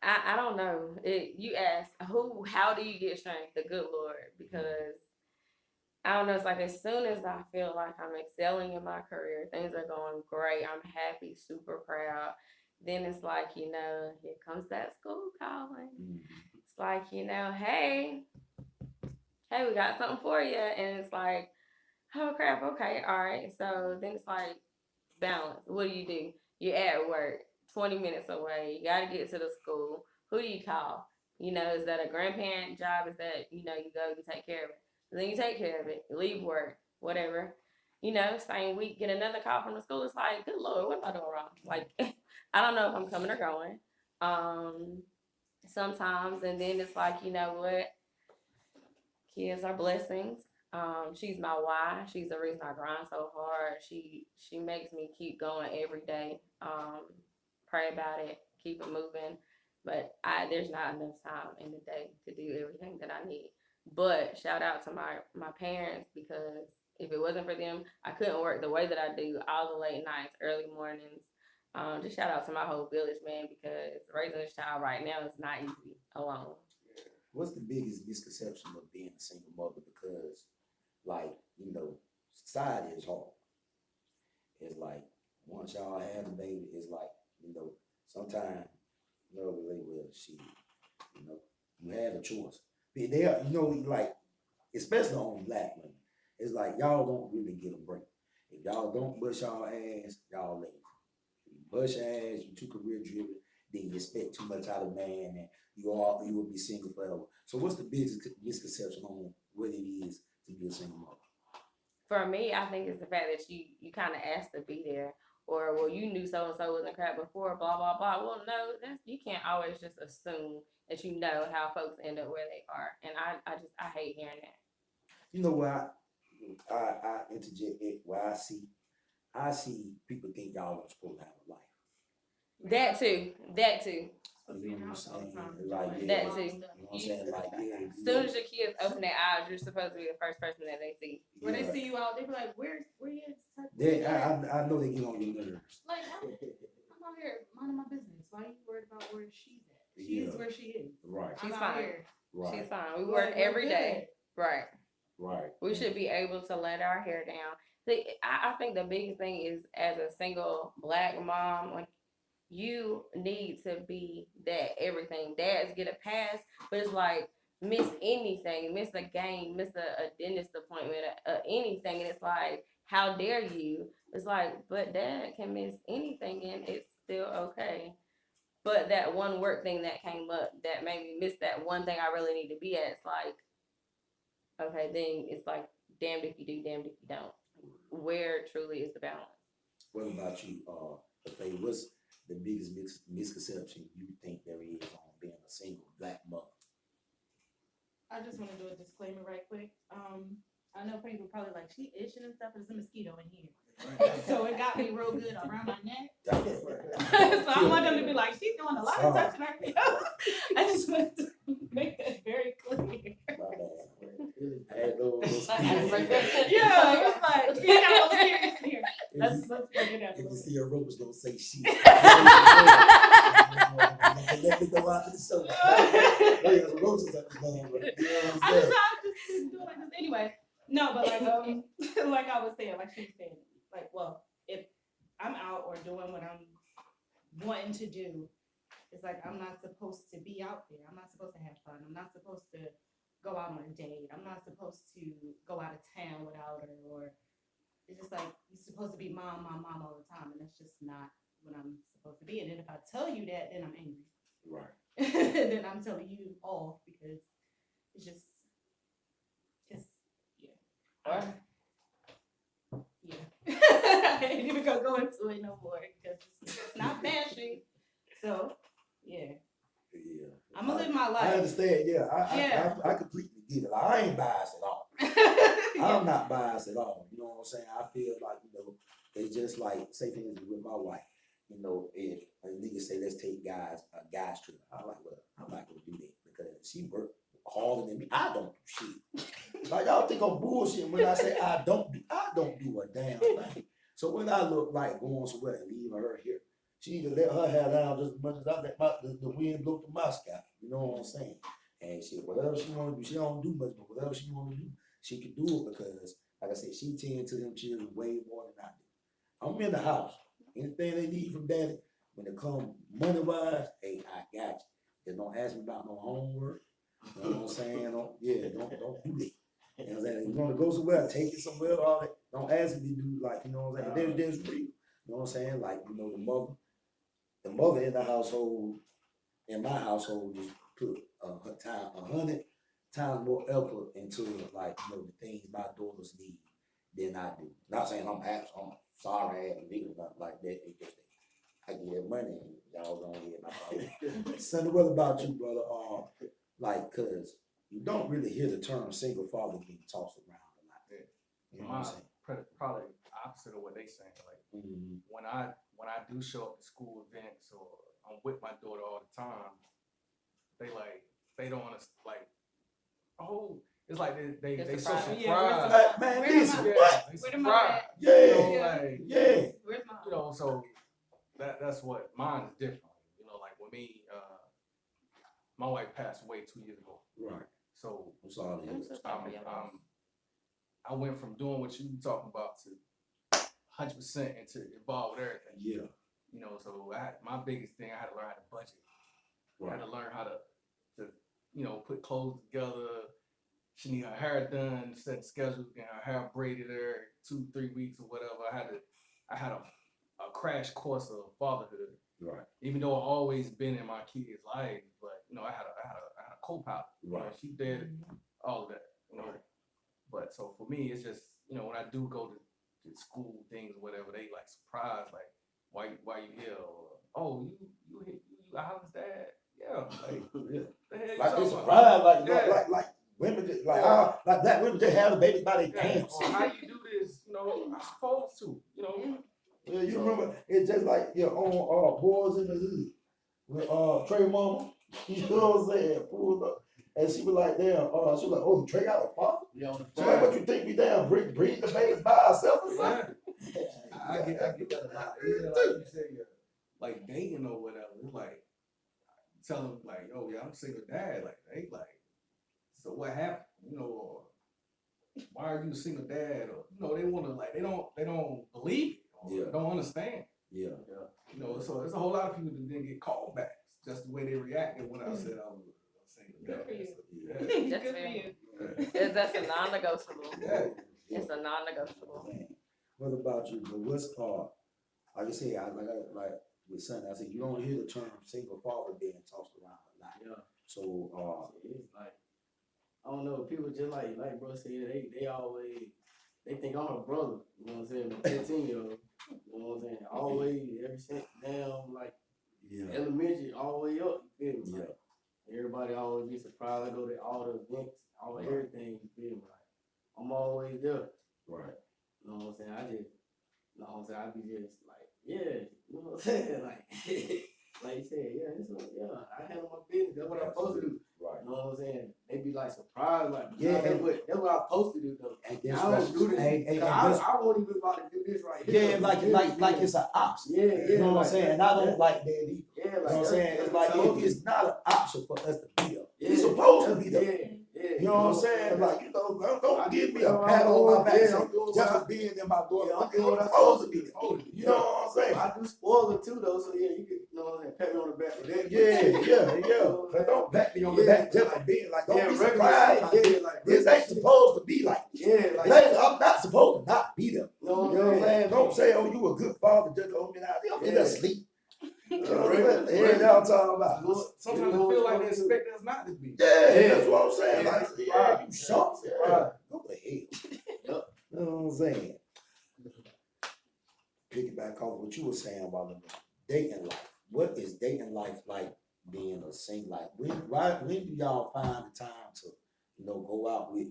Speaker 5: I don't know. You ask how do you get strength? The good Lord, because I don't know, it's like as soon as I feel like I'm excelling in my career, things are going great, I'm happy, super proud. Then it's like, here comes that school calling. It's like, hey, we got something for you. And it's like, oh crap, okay, all right. So then it's like balance. What do? You're at work, 20 minutes away. You got to get to the school. Who do you call? Is that a grandparent job? Is that, you go, you take care of it. Then you take care of it, you leave work, whatever. Same week, get another call from the school. It's like, good Lord, what am I doing wrong? Like, I don't know if I'm coming or going. Sometimes, and then it's like, you know what? Kids are blessings. She's my why. She's the reason I grind so hard. She makes me keep going every day. Pray about it, keep it moving. But there's not enough time in the day to do everything that I need. But shout out to my parents, because if it wasn't for them, I couldn't work the way that I do, all the late nights, early mornings. Just shout out to my whole village, man, because raising a child right now is not easy alone.
Speaker 2: What's the biggest misconception of being a single mother? Because, like, society is hard. It's like, once y'all have a baby, it's like, sometimes, shit, you have a choice. But they are, like, especially on black women, it's like, y'all don't really get a break. If y'all don't bust y'all ass, y'all late. If you bust your ass, you too career driven, then you expect too much out of man, and you will be single forever. So what's the biggest misconception on what it is to be a single mother?
Speaker 5: For me, I think it's the fact that you kind of asked to be there, or well, you knew so and so wasn't crap before, blah blah blah. Well, no, you can't always just assume that you know how folks end up where they are, and I hate hearing that.
Speaker 2: You know what? I interject it where I see people think y'all are supposed to have a life.
Speaker 5: That too.
Speaker 2: You know what I'm saying? Like,
Speaker 5: That too.
Speaker 2: You know what I'm saying? Like,
Speaker 5: As soon as your kids open their eyes, you're supposed to be the first person that they see.
Speaker 1: When they see you out, they be like, where you
Speaker 2: They, I know they get on your nerves.
Speaker 1: Like, I'm out here minding my business. Why are you worried about where she's at? She's where she is.
Speaker 2: Right.
Speaker 5: She's
Speaker 1: I'm
Speaker 5: fine.
Speaker 1: out here.
Speaker 2: Right.
Speaker 5: She's fine. We work every day. Right.
Speaker 2: Right.
Speaker 5: We should be able to let our hair down. I think the biggest thing is, as a single black mom, when you need to be that everything. Dads get a pass, but it's like miss anything, miss a game, miss a dentist appointment, anything, and it's like, how dare you? It's like, but dad can miss anything and it's still okay. But that one work thing that came up that made me miss that one thing I really need to be at, it's like, okay, then it's like, damned if you do, damned if you don't. Where truly is the balance?
Speaker 2: What about you, Faye? What's the biggest misconception you think there is on being a single black mother?
Speaker 1: I just want to do a disclaimer right quick. I know people probably like, she itching and stuff, there's a mosquito in here. So it got me real good around my neck. So I want them to be like, she's doing a lot of touching her. I just want to make that very clear. Yeah, it's like, you got a little serious in here. Let's bring it up.
Speaker 2: If you see a rope, don't say shit. Let me go out to the show. There's roaches up the land, but you know what I'm saying?
Speaker 1: I just didn't do it like this anyway. No, but like like I was saying, like she was saying, like, well, if I'm out or doing what I'm wanting to do, it's like I'm not supposed to be out there. I'm not supposed to have fun. I'm not supposed to go out on a date. I'm not supposed to go out of town without her, or it's just like you're supposed to be mom all the time, and that's just not what I'm supposed to be. And then if I tell you that, then I'm angry.
Speaker 2: Right.
Speaker 1: Then I'm telling you off because it's just yeah. I ain't even gonna go into it no more because it's not bashing. So yeah.
Speaker 2: Yeah.
Speaker 1: I'm gonna live my life.
Speaker 2: I understand. Yeah. I completely get it. I ain't biased at all. I'm not biased at all. You know what I'm saying? I feel like, it's just like, say for instance with my wife, if a nigga say, let's take a guy's trip, I'm like, well, I'm not gonna do that because she worked harder than me. I don't do shit. Like, y'all think I'm bullshit when I say I don't do a damn thing. So when I look like going somewhere and leaving her here, she need to let her hair down just as much as I let the wind blow through my scalp. You know what I'm saying? And shit, whatever she want to do, she don't do much, but whatever she want to do, she could do it because, like I said, she tend to them children way more than I do. I'm in the house. Anything they need from daddy, when it come money wise, hey, I got you. Just don't ask me about no homework. You know what I'm saying? Don't do that. You know what I'm saying? If you want to go somewhere, take it somewhere, all that. Don't ask me to do like, you know what I'm saying? There's real. You know what I'm saying? Like, you know, the mother in the household, in my household, just put her time 100 times more effort into like, you know, the things my daughters need than I do. Not saying I'm sorry, I have a nigga, nothing like that. It's just I get money and y'all gonna get my problem. Sonny, what about you, brother? Like, cause you don't really hear the term single father being tossed around a lot.
Speaker 4: Yeah.
Speaker 2: You know what I'm
Speaker 4: Mine
Speaker 2: saying?
Speaker 4: probably opposite of what they saying. Like when I do show up to school events or I'm with my daughter all the time, they don't understand, like, oh, it's like they
Speaker 5: It's
Speaker 4: so
Speaker 5: surprising.
Speaker 4: surprised.
Speaker 1: Yeah,
Speaker 2: Man,
Speaker 1: Where's
Speaker 2: listen,
Speaker 1: my-
Speaker 2: what?
Speaker 4: They
Speaker 1: Where the mom
Speaker 4: surprised.
Speaker 1: at?
Speaker 2: Yeah,
Speaker 4: You know,
Speaker 1: Yeah.
Speaker 4: like,
Speaker 2: yeah.
Speaker 1: Where's my?
Speaker 4: you know, so that's what mine is different. You know, like with me, my wife passed away 2 years ago.
Speaker 2: Right.
Speaker 4: So
Speaker 2: I'm sorry. to hear
Speaker 5: I'm so
Speaker 2: that.
Speaker 5: sorry for your loss.
Speaker 4: I went from doing what you talking about to 100% into involved with everything.
Speaker 2: Yeah.
Speaker 4: You know, so my biggest thing, I had to learn how to budget. I
Speaker 2: Right.
Speaker 4: had to learn how to you know, put clothes together. She need her hair done, set schedule, get her hair braided every 2-3 weeks or whatever. I had a crash course of fatherhood.
Speaker 2: Right.
Speaker 4: Even though I always been in my kids' life, but you know, I had a co-pilot. You know,
Speaker 2: Right.
Speaker 4: she did all of that. You know,
Speaker 2: Right.
Speaker 4: but so for me, it's just, you know, when I do go to school things or whatever, they like surprised, like, why you here? Or, oh, you Alan's dad? Yeah. Like,
Speaker 2: Yeah.
Speaker 4: the hell you
Speaker 2: Like
Speaker 4: talking
Speaker 2: they
Speaker 4: about?
Speaker 2: surprised,
Speaker 4: Yeah.
Speaker 2: like women just like
Speaker 4: Yeah.
Speaker 2: like black women just have a baby by their
Speaker 4: Yeah.
Speaker 2: pants.
Speaker 4: Or how you do this? You know, I'm supposed to. You know.
Speaker 2: Yeah, you
Speaker 4: So-
Speaker 2: remember it's just like your own Boys in the Hood with Trey Mama. You know what I'm saying? Pulled up. And she was like, damn, she was like, oh, Trey got a father?
Speaker 3: Yeah, on the
Speaker 2: So like, what you think we down bring the baby by ourselves or something?
Speaker 4: Yeah. I get that a lot. Even like you say, like dating or whatever. It's like tell them like, oh yeah, I'm single dad. Like they like, so what happened? You know, or why are you a single dad? Or you know, they want to like they don't believe it or
Speaker 2: Yeah.
Speaker 4: don't understand.
Speaker 2: Yeah.
Speaker 4: You know, so there's a whole lot of people that didn't get callbacks just the way they reacted when I said I was a single
Speaker 1: Good
Speaker 4: dad.
Speaker 1: for you.
Speaker 4: Yeah.
Speaker 5: That's
Speaker 1: Good for
Speaker 5: fair.
Speaker 1: you.
Speaker 5: That's a non-negotiable.
Speaker 4: Yeah.
Speaker 5: It's a non-negotiable.
Speaker 2: Man, what about you? But what's like I say, like with son, I said you don't hear the term single father being tossed around a lot.
Speaker 3: Yeah.
Speaker 2: So
Speaker 3: It's like, I don't know, people just like bro said, they always, they think I'm a brother, you know what I'm saying, a 15-year-old, you know what I'm saying, always, ever since down, like,
Speaker 2: yeah,
Speaker 3: elementary, all the way up, you feel me?
Speaker 2: yeah,
Speaker 3: Like, everybody always be surprised, I go to all the events, all everything, you feel me? Like, I'm always there,
Speaker 2: right,
Speaker 3: you know what I'm saying, I just, you know what I'm saying, I be just like, yeah, you know what I'm saying, like, like you said, yeah, I handle my business, that's what I'm supposed to do.
Speaker 2: right.
Speaker 3: You know what I'm saying? They be like surprised, like,
Speaker 2: Yeah,
Speaker 3: yeah, that's what I'm supposed to do though.
Speaker 2: And
Speaker 3: I
Speaker 2: this
Speaker 3: don't do this.
Speaker 2: and
Speaker 3: 'Cause I won't even about to do this right
Speaker 2: yeah,
Speaker 3: here.
Speaker 2: like it's an option.
Speaker 3: Yeah,
Speaker 2: You know what I'm
Speaker 3: like,
Speaker 2: saying? And I don't like that either.
Speaker 3: Yeah,
Speaker 2: You know what I'm
Speaker 3: that's-
Speaker 2: saying? It's
Speaker 3: that's
Speaker 2: like
Speaker 3: supposed
Speaker 2: it's not an option for us to be there.
Speaker 3: Yeah,
Speaker 2: We're supposed to be
Speaker 3: yeah,
Speaker 2: there.
Speaker 3: yeah.
Speaker 2: You know what I'm saying? Like, you know, don't
Speaker 3: I
Speaker 2: give me
Speaker 3: do
Speaker 2: a
Speaker 3: what
Speaker 2: pat
Speaker 3: I'm
Speaker 2: on my
Speaker 3: doing.
Speaker 2: back
Speaker 3: Yeah,
Speaker 2: say,
Speaker 3: I'm doing
Speaker 2: just
Speaker 3: what
Speaker 2: for being in my daughter.
Speaker 3: Yeah, I'm doing
Speaker 2: I'm
Speaker 3: what I'm
Speaker 2: supposed to be there.
Speaker 4: Oh,
Speaker 2: You know what I'm saying?
Speaker 3: I do spoil it too though, so yeah, you can, you know what I'm saying, pat me on the back for that.
Speaker 2: Yeah. But don't pat me on the back just for being like, don't be surprised. Like,
Speaker 3: Yeah, like,
Speaker 2: this ain't supposed to be like this.
Speaker 3: yeah, like,
Speaker 2: I'm not supposed to not be there.
Speaker 3: you know
Speaker 2: You know what I'm saying? Don't say, oh, you a good father just to me out there. I'm
Speaker 3: Yeah.
Speaker 2: asleep. You know what
Speaker 3: Regular-
Speaker 2: I'm saying? Yeah, y'all talking about.
Speaker 4: Sometimes I feel like they expect us not to be.
Speaker 2: Yeah, that's what I'm saying.
Speaker 3: Yeah.
Speaker 2: Like, yeah, you sharp. Yeah.
Speaker 3: Right.
Speaker 2: Go to hell.
Speaker 3: Yep.
Speaker 2: You know what I'm saying? Piggyback off what you were saying about the dating life. What is dating life like being a single? Like when do y'all find the time to, you know, go out with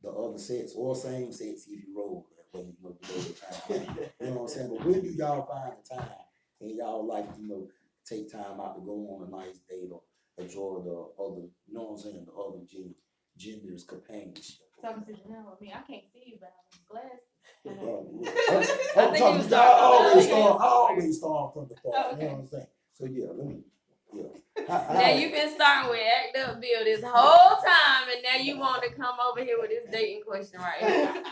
Speaker 2: the other sex or same sex if you roll when you know the time. You know what I'm saying? But when do y'all find the time in y'all life, you know, take time out to go on a nice date or enjoy the other, you know what I'm saying, the other gender's companionship?
Speaker 1: Something to Janelle, I can't see you, but I'm glad.
Speaker 5: I think he was
Speaker 2: I
Speaker 5: talking about
Speaker 2: always start from the
Speaker 1: Oh,
Speaker 2: part, you
Speaker 1: okay.
Speaker 2: know what I'm saying? So yeah, let me Yeah.
Speaker 5: Now you've been starting with act up Bill this whole time, and now you want to come over here with this dating question right here.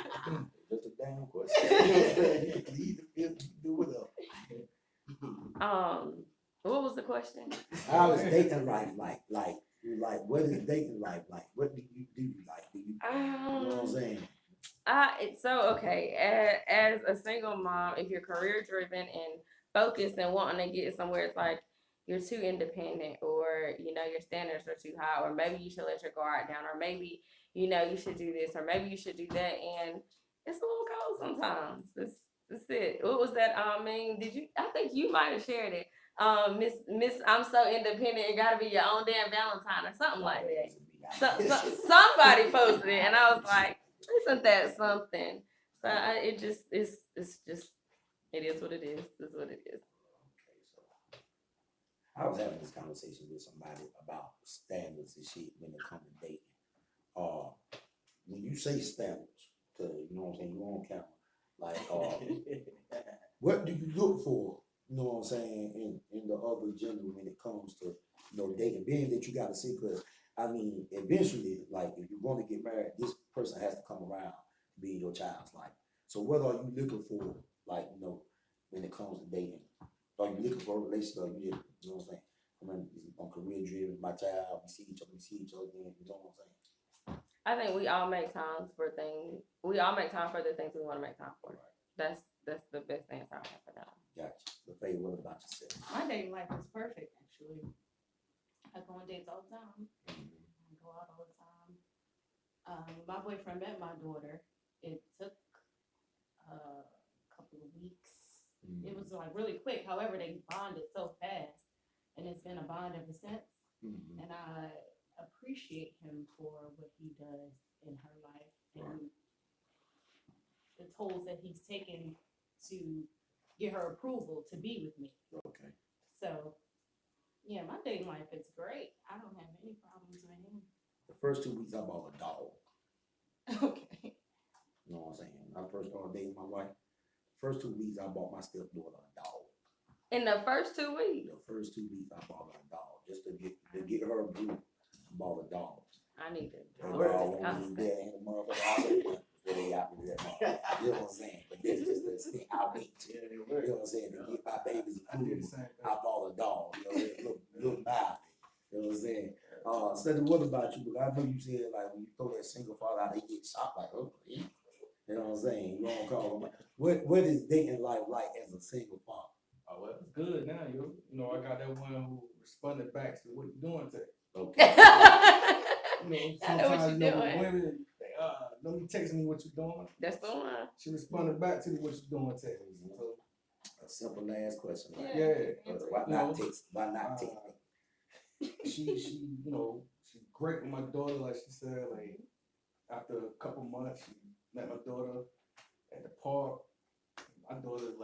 Speaker 2: Just a damn question. You know what I'm saying? You can leave the field, you can do whatever.
Speaker 5: What was the question?
Speaker 2: How is dating life like? Like, what is dating life like? What do you do? Like, do you know what I'm saying?
Speaker 5: Okay, as a single mom, if you're career driven and focused and wanting to get somewhere, it's like you're too independent, or your standards are too high, or maybe you should let your guard down, or maybe you should do this, or maybe you should do that, and it's a little cold sometimes. That's it. What was that? I think you might have shared it. Miss, I'm so independent. It gotta be your own damn Valentine or something like that. Somebody posted it, and I was like, isn't that something? So it is what it is. It's what it is.
Speaker 2: I was having this conversation with somebody about standards and shit when it comes to dating. When you say standards, cause you know what I'm saying, you on camera, like, what do you look for? You know what I'm saying, in the other gender when it comes to dating, being that you gotta see, cause I mean, eventually, like, if you're going to get married, this person has to come around to be in your child's life. So what are you looking for, like, when it comes to dating? Are you looking for a relationship? Or you know what I'm saying? I'm career driven, my child, we see each other again, you know what I'm saying?
Speaker 5: I think we all make time for things. We all make time for the things we want to make time for. Right. That's the best answer I have for that.
Speaker 2: Gotcha. The Faye, what about yourself?
Speaker 1: My dating life is perfect, actually. I go on dates all the time. I go out all the time. My boyfriend met my daughter. It took a couple of weeks. It was like really quick. However, they bonded so fast, and it's been a bond ever since. And I appreciate him for what he does in her life and the tolls that he's taken to get her approval to be with me.
Speaker 2: Okay.
Speaker 1: So, yeah, my dating life is great. I don't have any problems with him.
Speaker 2: The first 2 weeks, I bought a dog.
Speaker 1: Okay.
Speaker 2: You know what I'm saying? When I first started dating my wife, first 2 weeks, I bought my stepdaughter a dog.
Speaker 5: In the first 2 weeks?
Speaker 2: The first 2 weeks, I bought her a dog just to get her approved. I bought a dog.
Speaker 5: I need it.
Speaker 2: They all want me there in the motherfucker. I said, before they got me that motherfucker. You know what I'm saying? But this is just the thing I wait. You know what I'm saying? To get my babies approved, I bought a dog. You know what I'm saying? Little Miley. You know what I'm saying? Stephanie, what about you? Because I know you said, like, when you throw that single father out, they get shot like, oh, yeah. You know what I'm saying? You don't call them. What is dating life like as a single father?
Speaker 4: Oh, well, it's good now, yo. I got that one who responded back to what you doing today.
Speaker 2: Okay.
Speaker 4: Sometimes women, don't be texting me what you doing.
Speaker 5: That's the one.
Speaker 4: She responded back to me what you doing today. So,
Speaker 2: A simple last question. Like,
Speaker 4: yeah.
Speaker 2: why not text? Why not text?
Speaker 4: She she's great with my daughter. Like she said, like after a couple months, she met my daughter at the park. My daughter's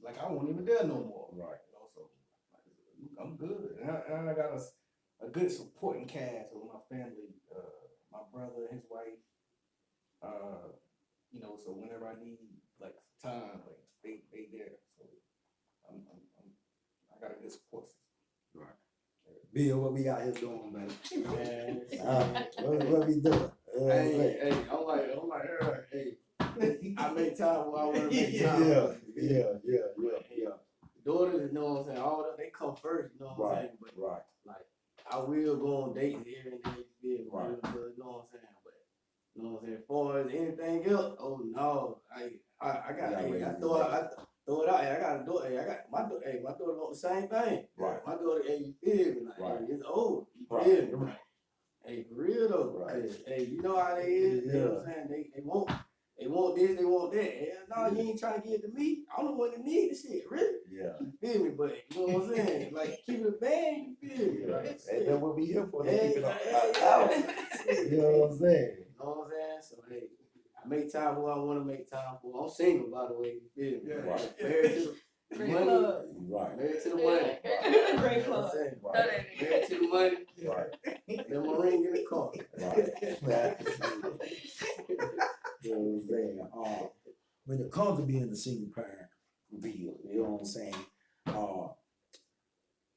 Speaker 4: like I won't even there no more.
Speaker 2: Right.
Speaker 4: So I'm good, and I got a good supporting cast with my family, my brother, his wife. So whenever I need like time, like they there. So I got a good support system.
Speaker 2: Right. Bill, what we out here doing, man?
Speaker 3: Man,
Speaker 2: What we doing?
Speaker 3: hey, I'm like, hey, I make time where I want to make time.
Speaker 2: Yeah.
Speaker 3: Daughters, you know what I'm saying? All that, they come first, you know what I'm saying? But
Speaker 2: Right.
Speaker 3: like, I will go on dates here and there, you know
Speaker 2: Right.
Speaker 3: what I'm saying? But you know what I'm saying? As far as anything else, oh no, I throw it out. Hey, I got a daughter. Hey, I got my daughter. Hey, my daughter want the same thing.
Speaker 2: Right.
Speaker 3: My daughter, hey, you feel me? Like,
Speaker 2: Right.
Speaker 3: hey, it's old. You
Speaker 2: Right.
Speaker 3: feel me? Right. Hey, for real though.
Speaker 2: Right.
Speaker 3: Cause, hey, you know how they is. You know what I'm saying? They want this, they want that. Hell no, you ain't trying to give it to me. I'm the one that need the shit, really.
Speaker 2: Yeah.
Speaker 3: You feel me? But you know what I'm saying? Like, keep it a bang, you feel me?
Speaker 2: Yeah.
Speaker 3: Right?
Speaker 2: And that's what we here for. To
Speaker 3: Hey,
Speaker 2: keep it up.
Speaker 3: hey,
Speaker 2: You know what I'm saying?
Speaker 3: You know what I'm saying? So, hey, I make time who I want to make time for. I'm single, by the way. You feel me?
Speaker 4: Yeah.
Speaker 2: Right.
Speaker 3: Married to the
Speaker 1: Great
Speaker 3: money.
Speaker 1: club.
Speaker 2: Right.
Speaker 3: Married to the money.
Speaker 1: Great
Speaker 3: You know what
Speaker 1: club.
Speaker 3: I'm saying?
Speaker 2: Right.
Speaker 3: Married to the money.
Speaker 2: Right.
Speaker 3: Then my ring in the car.
Speaker 2: Right. You know what I'm saying? When it comes to being a single parent, Bill, you know what I'm saying?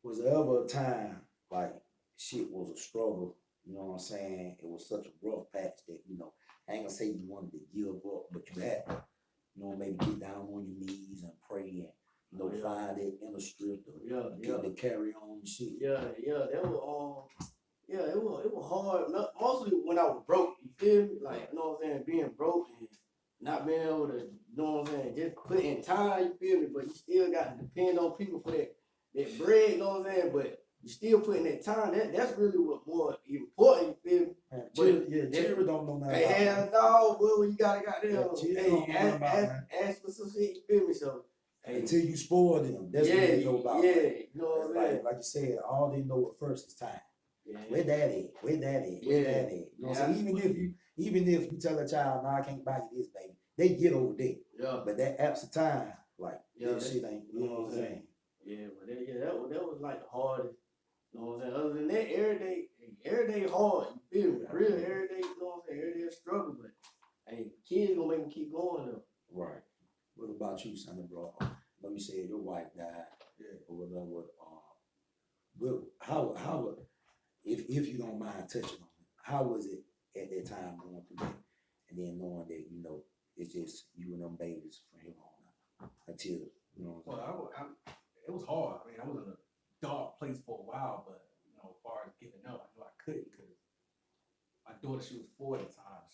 Speaker 2: Was there ever a time like shit was a struggle. You know what I'm saying? It was such a rough patch that, you know, I ain't gonna say you wanted to give up, but you had to, you know, maybe get down on your knees and pray and, you know,
Speaker 3: Yeah.
Speaker 2: find that inner strength to,
Speaker 3: Yeah.
Speaker 2: to carry on and shit.
Speaker 3: Yeah, that was it was hard. Mostly when I was broke, you feel me? Like, you know what I'm saying, being broke and not being able to, you know what I'm saying, just put in time, you feel me? But you still got to depend on people for that bread, you know what I'm saying? But you still putting that time. That's really what more important, you feel me?
Speaker 2: Man,
Speaker 3: But
Speaker 2: Jerry don't know nothing
Speaker 3: Hey,
Speaker 2: about
Speaker 3: hell
Speaker 2: that.
Speaker 3: no, boy, when you gotta goddamn,
Speaker 2: Yeah, chill
Speaker 3: hey,
Speaker 2: on that about, man.
Speaker 3: ask for some shit, you feel me? So, hey,
Speaker 2: Until you spoil them, that's what
Speaker 3: yeah,
Speaker 2: they know about.
Speaker 3: yeah,
Speaker 2: Man.
Speaker 3: you know what I'm saying?
Speaker 2: Like you said, all they know at first is time.
Speaker 3: Yeah,
Speaker 2: Where that at? Where that at? Where that at? You know what I'm saying? Even if you tell a child, no, I can't buy you this, baby, they get over there.
Speaker 3: yeah,
Speaker 2: But that absent time, like,
Speaker 3: Yeah,
Speaker 2: that shit ain't, you know what I'm saying?
Speaker 3: yeah, but that was like the hardest. You know what I'm saying? Other than that, every day hard. You feel me? Real every day, you know what I'm saying? Every day a struggle, but hey, kids gonna make them keep going though.
Speaker 2: Right. What about you, son, bro? Let me say your wife died.
Speaker 4: Yeah.
Speaker 2: Or whatever. How if you don't mind touching on it, how was it at that time going through that, and then knowing that, you know, it's just you and them babies from here on out until, you know what I'm
Speaker 4: Well, it was hard. I mean, I was in a dark place for a while, but you know, as far as giving up, I knew I couldn't because my daughter, she was 4 at the time.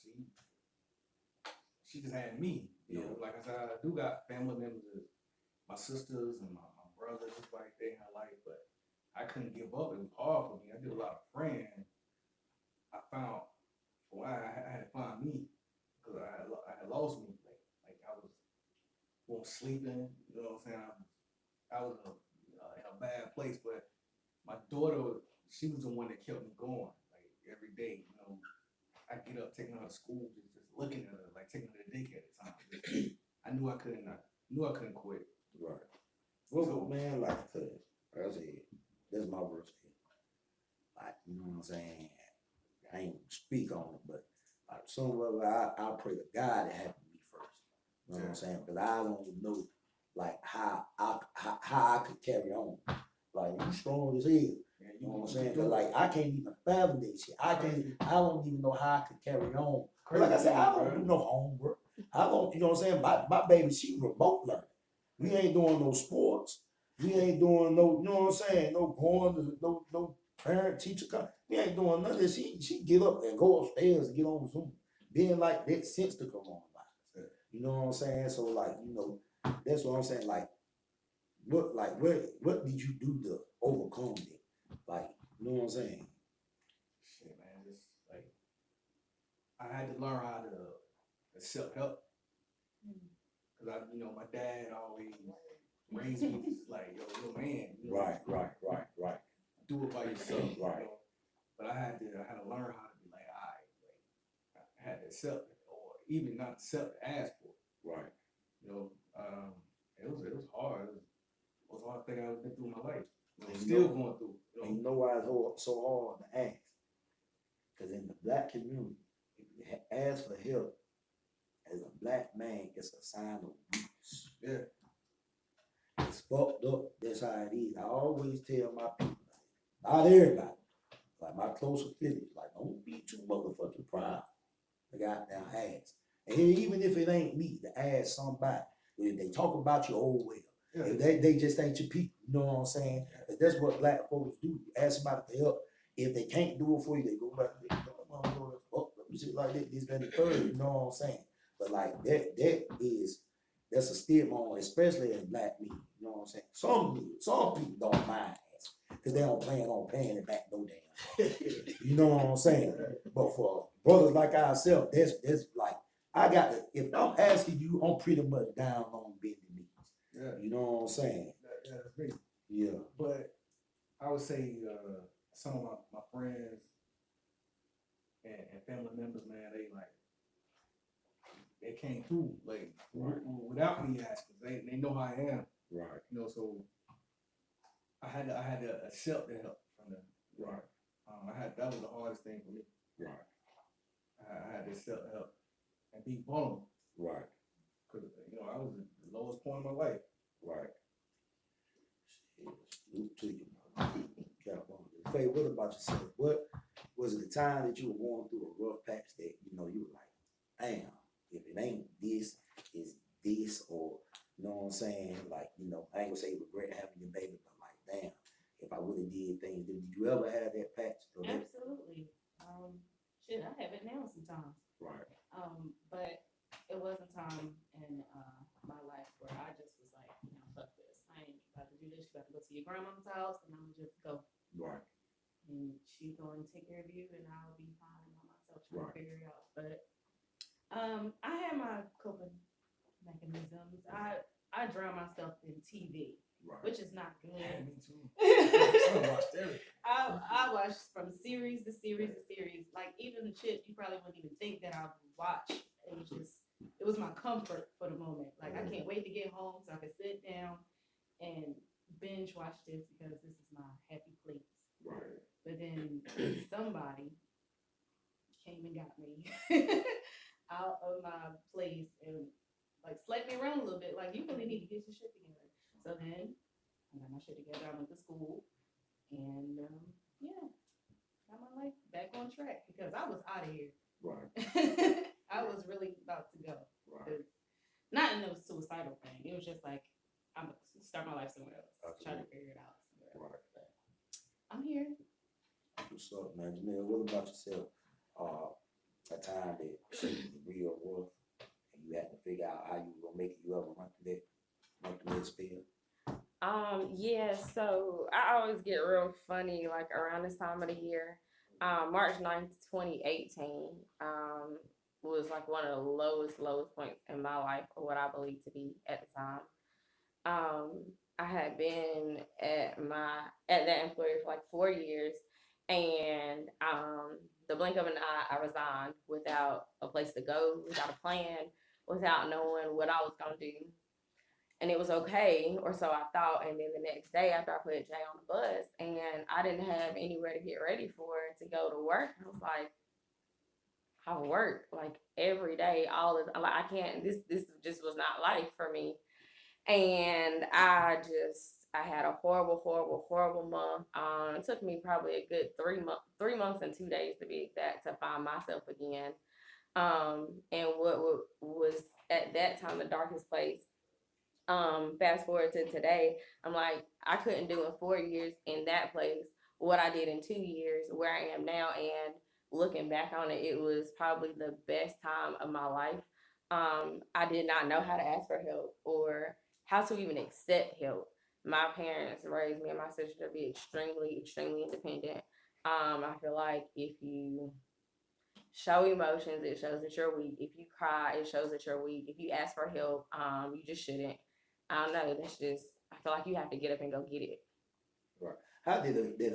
Speaker 4: She just had me. You know, like I said, I do got family members, my sisters and my brothers, like they in her life, but I couldn't give up. It was hard for me. I did a lot of praying. I found, for why I had to find me because I had lost me. Like I was sleeping. You know what I'm saying? I was in a bad place, but my daughter, she was the one that kept me going. Like every day, you know, I get up, taking her to school, just looking at her, like taking her to daycare at the time. I knew I couldn't quit.
Speaker 2: Right. Well,
Speaker 4: So-
Speaker 2: man, like I said, that's my worst fear. Like, you know what I'm saying? I ain't speak on it, but like somewhere I pray to God it happened to me first. You know what I'm saying? Because I don't know like how I could carry on. Like, you strong as hell.
Speaker 4: Yeah,
Speaker 2: You know what I'm saying? Cause like I can't even fathom this shit. I don't even know how I could carry on. Like I said, I don't do no homework. I don't, you know what I'm saying? My baby, she remote learning. We ain't doing no sports. We ain't doing no, you know what I'm saying? No going to no parent teacher. We ain't doing none of this. She get up and go upstairs and get on Zoom. Being like that since the coronavirus. You know what I'm saying? So like, you know, that's what I'm saying. Like, what did you do to overcome it? Like, you know what I'm saying?
Speaker 4: Shit, man, just like I had to learn how to self-help. Cause you know, my dad always raised me just like, yo, you're a man. You know,
Speaker 2: Right.
Speaker 4: do it by yourself.
Speaker 2: Right.
Speaker 4: You know? But I had to learn how to be like, all right, like I had to accept it, or even not accept it, ask for it.
Speaker 2: Right.
Speaker 4: You know, it was hard. It was a hard thing I've been through in my life. You know,
Speaker 2: And
Speaker 4: still
Speaker 2: you know-
Speaker 4: going through. You know?
Speaker 2: And you know why it's so hard to ask? Because in the black community, if you ask for help as a black man, it's a sign of weakness.
Speaker 4: Yeah.
Speaker 2: It's fucked up. That's how it is. I always tell my people, not everybody, like my close affiliates, like, don't be too motherfucking proud. The goddamn ass. And even if it ain't me, to ask somebody. If they talk about you, oh well.
Speaker 4: Yeah.
Speaker 2: If they just ain't your people, you know what I'm saying? But that's what black folks do. Ask somebody for help. If they can't do it for you, they go back to shit like that, this, that, and the third, you know what I'm saying? But like that's a stigma on, especially in black people, you know what I'm saying? Some people don't mind asking, because they don't plan on paying it back no damn. You know what I'm saying? But for brothers like ourselves, that's like, I got to, if I'm asking you, I'm pretty much down on bending knees.
Speaker 4: Yeah.
Speaker 2: You know what I'm saying?
Speaker 4: That's me.
Speaker 2: Yeah.
Speaker 4: But I would say some of my friends and family members, man, they came through like without me asking. They know how I am,
Speaker 2: Right.
Speaker 4: you know. So I had to accept the help from them.
Speaker 2: Right.
Speaker 4: That was the hardest thing for me.
Speaker 2: Right.
Speaker 4: I had to accept help and be vulnerable
Speaker 2: Right.
Speaker 4: because you know I was at the lowest point of my life.
Speaker 2: Right. Shit, salute to you, man. California. Quay, what about yourself? What was it the time that you were going through a rough patch that, you know, you were like, damn, if it ain't this, it's this, or, you know what I'm saying? Like, you know, I ain't gonna say regret having your baby, but like, damn, if I would have did things, did you ever have that patch? Or that?
Speaker 1: Absolutely. Shit, I have it now sometimes.
Speaker 2: Right.
Speaker 1: But it was a time in my life where I just was like, you know, fuck this. I ain't about to do this. You got to go to your grandmother's house, and I'm gonna just go.
Speaker 2: Right.
Speaker 1: And she gonna take care of you, and I'll be fine by myself trying to figure it out. But I had my coping mechanisms. I drown myself in TV,
Speaker 2: Right.
Speaker 1: which is not good.
Speaker 4: Yeah, me too. I
Speaker 1: I
Speaker 4: watched everything.
Speaker 1: watch from series to series to series. Like even the shit you probably wouldn't even think that I would watch. It was my comfort for the moment. Like I can't wait to get home so I can sit down and binge watch this because this is my happy place.
Speaker 2: Right.
Speaker 1: But then somebody came and got me out of my place and like slapped me around a little bit. Like you really need to get your shit together. So then I got my shit together. I went to school and yeah, got my life back on track because I was out of here.
Speaker 2: Right.
Speaker 1: I was really about to go.
Speaker 2: Right.
Speaker 1: Not in a suicidal thing. It was just like I'm gonna start my life somewhere else. Try to figure it out somewhere else.
Speaker 2: Right.
Speaker 1: But I'm here.
Speaker 2: What's up, man? Jamil, what about yourself? A time that shit was real rough and you had to figure out how you were gonna make it. You ever run through that spell?
Speaker 5: Yeah, so I always get real funny like around this time of the year. March 9th, 2018, was like one of the lowest points in my life, or what I believe to be at the time. I had been at that employer for like 4 years, and the blink of an eye, I resigned without a place to go, without a plan, without knowing what I was gonna do. And it was okay, or so I thought. And then the next day, after I put Jay on the bus, and I didn't have anywhere to get ready for to go to work, I was like, I work like every day, all the like I can't. This just was not life for me, and I had a horrible month. It took me probably a good 3 months and 2 days to be exact to find myself again. And what was at that time the darkest place. Fast forward to today, I'm like, I couldn't do in 4 years in that place what I did in 2 years where I am now. And looking back on it, it was probably the best time of my life. I did not know how to ask for help or how to even accept help. My parents raised me and my sister to be extremely independent. I feel like if you show emotions, it shows that you're weak. If you cry, it shows that you're weak. If you ask for help, you just shouldn't. I don't know. That's just. I feel like you have to get up and go get it.
Speaker 2: Right. How did that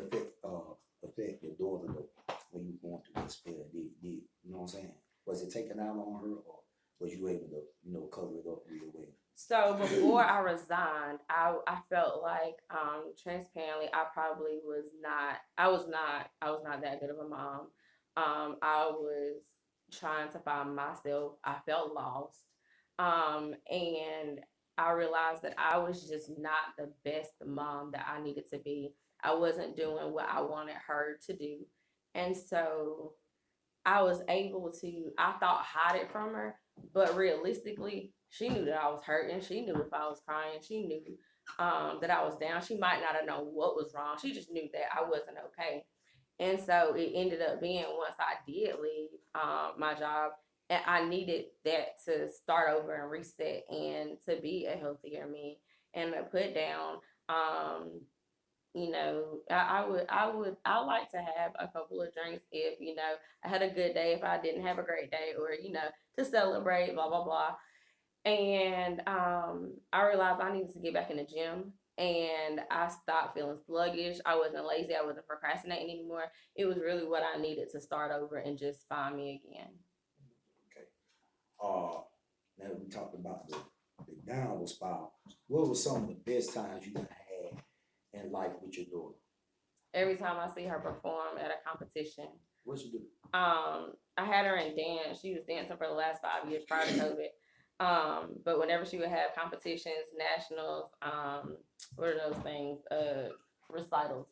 Speaker 2: affect your daughter though when you were going through that spell? Did you know what I'm saying? Was it taken out on her, or was you able to cover it up real well?
Speaker 5: So before I resigned, I felt like transparently I probably was not. I was not that good of a mom. I was trying to find myself. I felt lost. And I realized that I was just not the best mom that I needed to be. I wasn't doing what I wanted her to do. And so I was able to, I thought, hide it from her. But realistically, she knew that I was hurting. She knew if I was crying. She knew that I was down. She might not have known what was wrong. She just knew that I wasn't okay. And so it ended up being, once I did leave my job, and I needed that to start over and reset and to be a healthier me and to put down, I like to have a couple of drinks if, I had a good day, if I didn't have a great day, or, to celebrate, blah, blah, blah. And I realized I needed to get back in the gym. And I stopped feeling sluggish. I wasn't lazy. I wasn't procrastinating anymore. It was really what I needed to start over and just find me again.
Speaker 2: Okay. Now we talked about the downward spiral. What were some of the best times you had in life with your daughter?
Speaker 5: Every time I see her perform at a competition.
Speaker 2: What you do?
Speaker 5: I had her in dance. She was dancing for the last 5 years prior to COVID. But whenever she would have competitions, nationals, what are those things? Recitals.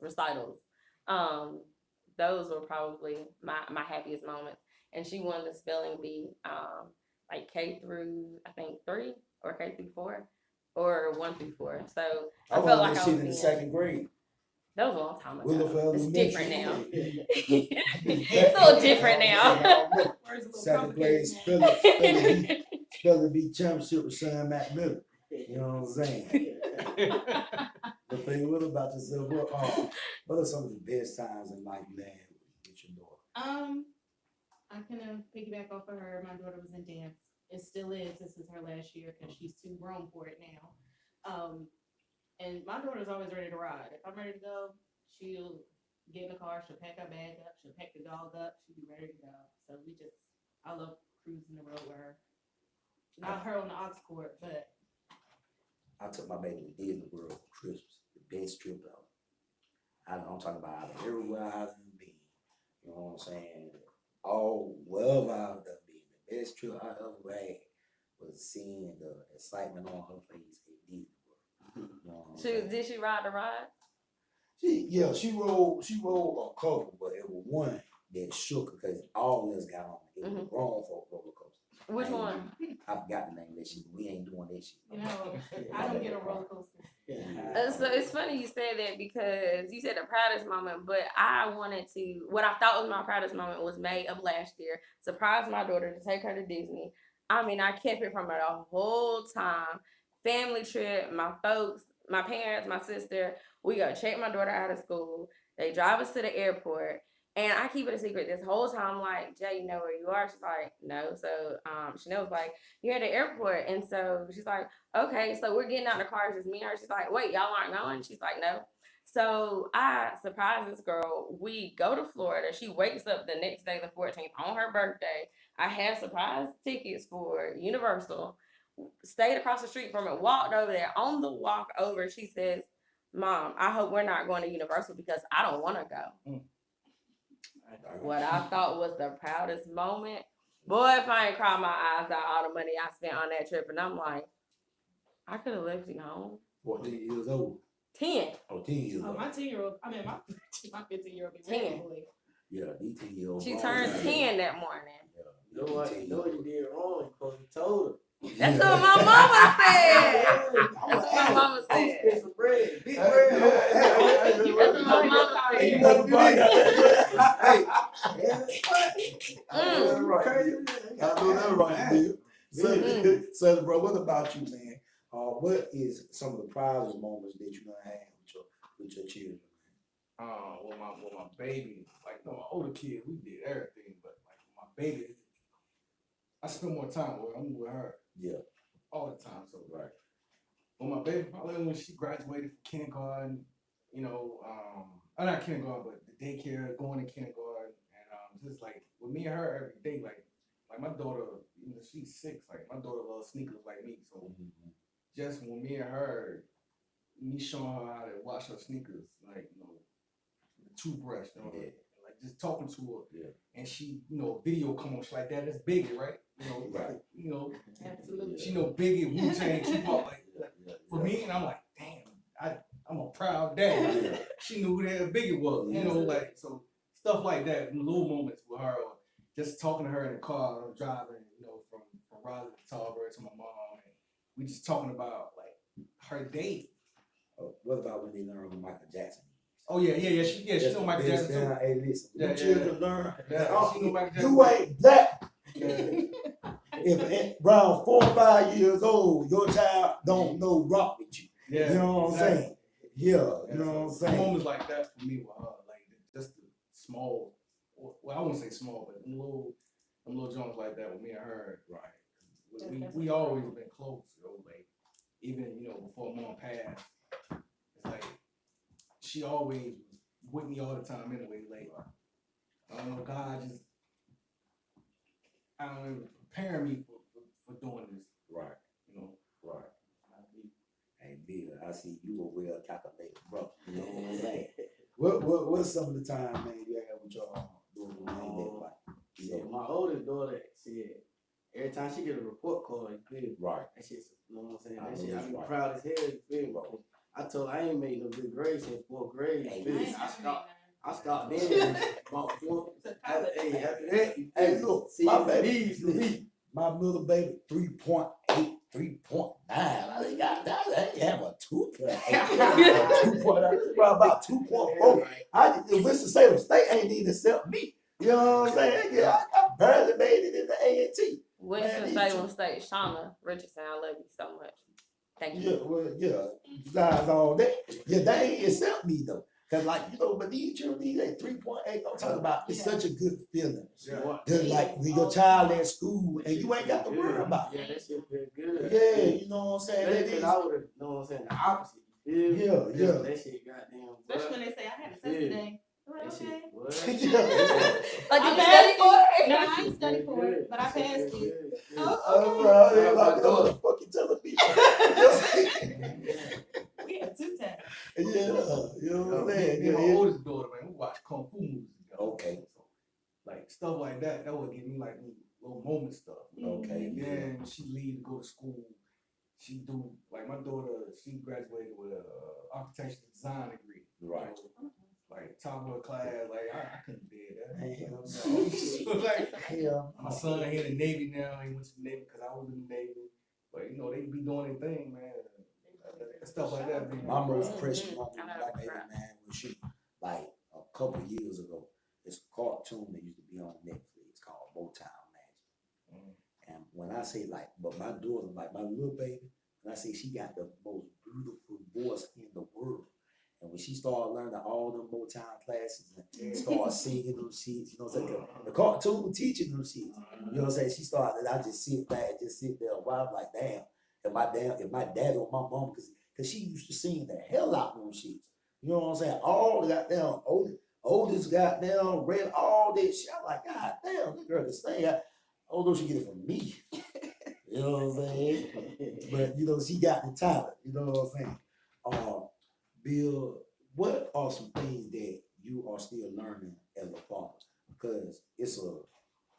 Speaker 5: Those were probably my happiest moments. And she won the spelling bee, like K through I think 3 or K through 4 or 1 through 4. So I
Speaker 2: I
Speaker 5: felt
Speaker 2: won
Speaker 5: like
Speaker 2: that
Speaker 5: I
Speaker 2: shit
Speaker 5: was
Speaker 2: in the
Speaker 5: being,
Speaker 2: second grade.
Speaker 5: that was a long time
Speaker 2: Willowville
Speaker 5: ago. It's different now.
Speaker 2: Elementary.
Speaker 5: It's a little different now.
Speaker 1: Where's a little
Speaker 2: Second grade
Speaker 1: complicated now?
Speaker 2: spelling bee championship with Sean Mac Miller. You know what I'm saying? The thing what about yourself? What are some of the best times in life you had with your daughter?
Speaker 1: I can piggyback off of her. My daughter was in dance. It still is. This is her last year because she's too grown for it now. And my daughter's always ready to ride. If I'm ready to go, she'll get in the car. She'll pack her bag up. She'll pack the dog up. She'll be ready to go. So I love cruising the road with her. Not her on the aux court, but
Speaker 2: I took my baby to Disney World for Christmas. The best trip ever. I'm talking about out of everywhere I've been. You know what I'm saying? Wherever I've been, the best trip I ever had was seeing the excitement on her face at Disney World. You know what I'm saying?
Speaker 5: Did she ride the ride?
Speaker 2: She rolled a couple, but it was one that shook her because all of us got on it. It was a grown folk roller coaster.
Speaker 5: Which
Speaker 2: And
Speaker 5: one?
Speaker 2: I forgot the name of that shit. We ain't doing that shit.
Speaker 1: you know, I don't get a roller coaster.
Speaker 5: So it's funny you said that because you said the proudest moment, but I wanted to, what I thought was my proudest moment was May of last year. Surprised my daughter to take her to Disney. I mean, I kept it from her the whole time. Family trip, my folks, my parents, my sister, we go check my daughter out of school. They drive us to the airport. And I keep it a secret this whole time. Like, Jay, you know where you are? She's like, no. So Chanel's like, you're at the airport. And so she's like, okay. So we're getting out of the car. It's just me and her. She's like, wait, y'all aren't going? She's like, no. So I surprise this girl. We go to Florida. She wakes up the next day, the 14th, on her birthday. I have surprise tickets for Universal. Stayed across the street from it. Walked over there. On the walk over, she says, Mom, I hope we're not going to Universal because I don't want to go. What I thought was the proudest moment. Boy, if I ain't cried my eyes out all the money I spent on that trip. And I'm like, I could have left you home.
Speaker 2: 14 years old.
Speaker 5: 10.
Speaker 2: Oh, 10 years
Speaker 1: Oh,
Speaker 2: old.
Speaker 1: my 10-year-old, I mean, my 15-year-old be
Speaker 5: 10.
Speaker 1: ready, boy.
Speaker 2: Yeah, these 10 year old.
Speaker 5: She turned 10 that morning.
Speaker 3: You know what you did wrong, you supposed to told her.
Speaker 5: That's what my mama said. That's what my mama
Speaker 3: I'm
Speaker 5: said.
Speaker 3: spend some bread, big bread.
Speaker 5: That's what my mama
Speaker 2: Hey, you
Speaker 5: said.
Speaker 2: better buy I know that right, Bill. So, bro, what about you, man? What is some of the proudest moments that you gonna have with your children?
Speaker 4: With my baby, like my older kids, we did everything, but like my baby, I spend more time with her. I'm with her.
Speaker 2: Yeah.
Speaker 4: All the time. So
Speaker 2: Right.
Speaker 4: Well, my baby probably when she graduated from kindergarten, you know, not kindergarten, but the daycare, going to kindergarten, and just like with me and her every day, like my daughter, you know, she's 6, like my daughter loves sneakers like me, so just when me and her, me showing her how to wash her sneakers, like you know, the toothbrush, you know, like just talking to her, and she, you know, video come on, she's like, Dad, that's Biggie, right? You know,
Speaker 1: Absolutely.
Speaker 4: she know Biggie, Wu-Tang, Tupac, like for me, and I'm like, damn, I'm a proud dad.
Speaker 2: Yeah.
Speaker 4: She knew who that Biggie was, you know, like so stuff like that, little moments with her, or just talking to her in the car, or driving, you know, from Raleigh to Tallberg to my mom, and we just talking about like her day.
Speaker 2: What about when they learn who Michael Jackson is?
Speaker 4: Oh yeah, she know Michael Jackson too.
Speaker 2: Hey, listen,
Speaker 4: Yeah,
Speaker 2: your children learn.
Speaker 4: Yeah, she know Michael Jackson.
Speaker 2: You ain't that. If around 4 or 5 years old, your child don't know rock with you.
Speaker 4: Yeah,
Speaker 2: You know what I'm saying? Yeah, you know what I'm saying?
Speaker 4: Moments like that for me with her, like just the small, well, I won't say small, but them little joints like that with me and her, right? We always been close, you know, like even you know before Mom passed, it's like she always was with me all the time anyway. Like I don't know, God just preparing me for doing this,
Speaker 2: Right.
Speaker 4: you know,
Speaker 2: Right. Hey, Bill, I see you a well calculated, bro. You know what I'm saying? What's some of the time, man, you had with your daughter, man,
Speaker 3: So my oldest daughter said every time she get a report card, you feel me?
Speaker 2: Right.
Speaker 3: That shit's, you know what I'm saying?
Speaker 2: I
Speaker 3: That
Speaker 2: know
Speaker 3: shit, I
Speaker 2: that's
Speaker 3: be
Speaker 2: right.
Speaker 3: proud as hell, you feel me? I told her I ain't made no good grades in 4th grade, you feel me?
Speaker 2: Hey,
Speaker 3: I stopped. I stopped then. Bought one. After that, you
Speaker 2: Hey, look,
Speaker 3: see
Speaker 2: my
Speaker 3: the
Speaker 2: baby,
Speaker 3: needs for me.
Speaker 2: my middle baby, 3.8, 3.9. I think I ain't have a 2.8. 2.9, about 2.4. I Winston-Salem State ain't even accept me. You know what I'm saying? Yeah, I barely made it in the A&T.
Speaker 5: Winston-Salem State, Shauna Richardson, I love you so much. Thank you.
Speaker 2: Yeah, well, yeah. Besides all that, yeah, they ain't accept me though. Cause like, you know, but these children, these ain't 3.8, I'm talking about, it's such a good feeling.
Speaker 3: Yeah.
Speaker 2: Cause like when your child in school and you ain't got to worry about it.
Speaker 3: Yeah, that shit feel good.
Speaker 2: Yeah, you know what I'm saying? That
Speaker 3: Because
Speaker 2: is,
Speaker 3: I would have, you know what I'm saying, the opposite. You feel me?
Speaker 2: yeah.
Speaker 3: That shit goddamn.
Speaker 1: Especially when they say I had a test today. I'm like,
Speaker 3: That
Speaker 1: okay.
Speaker 3: shit, what?
Speaker 2: Yeah.
Speaker 5: Like,
Speaker 1: I
Speaker 5: did you
Speaker 1: passed
Speaker 5: study for it?
Speaker 1: No, I ain't studied for it, but I passed it. Oh,
Speaker 2: Oh, well, like, what the fuck you telling people?
Speaker 1: we had 2 tests.
Speaker 2: Yeah, you know what I'm saying?
Speaker 4: Me and my
Speaker 2: Yeah.
Speaker 4: oldest daughter, man, we watch kung fu movies together.
Speaker 2: Okay.
Speaker 4: So, like stuff like that would give me like little moment stuff.
Speaker 2: Okay.
Speaker 4: And then she leave to go to school. She do like my daughter. She graduated with a architectural design degree.
Speaker 2: Right.
Speaker 4: So, like top of her class. Like I couldn't do that. You know what I'm
Speaker 2: Damn.
Speaker 4: saying? Like
Speaker 2: Yeah.
Speaker 4: my son he in the Navy now. He went to the Navy because I was in the Navy. But you know they be doing their thing, man. Stuff like that.
Speaker 2: My most precious
Speaker 5: Mhm.
Speaker 2: moment
Speaker 5: I know
Speaker 2: with my
Speaker 5: that's
Speaker 2: baby,
Speaker 5: right.
Speaker 2: man, when she, like, a couple years ago, it's a cartoon that used to be on Netflix called Motown Magic. And when I say, like, but my daughter, like my little baby, when I say she got the most beautiful voice in the world. And when she started learning all them Motown classes and started singing them shits, you know what I'm saying? The cartoon teaching them shits. You know what I'm saying? She started, I just sit back and just sit there a while, like, damn, if my dad or my mom, because she used to sing the hell out of them shits. You know what I'm saying? All the goddamn oldest goddamn read all that shit. I'm like, God damn, this girl can sing. Although she get it from me. You know what I'm saying? But you know, she got the talent. You know what I'm saying? Bill, what are some things that you are still learning as a father? Because it's a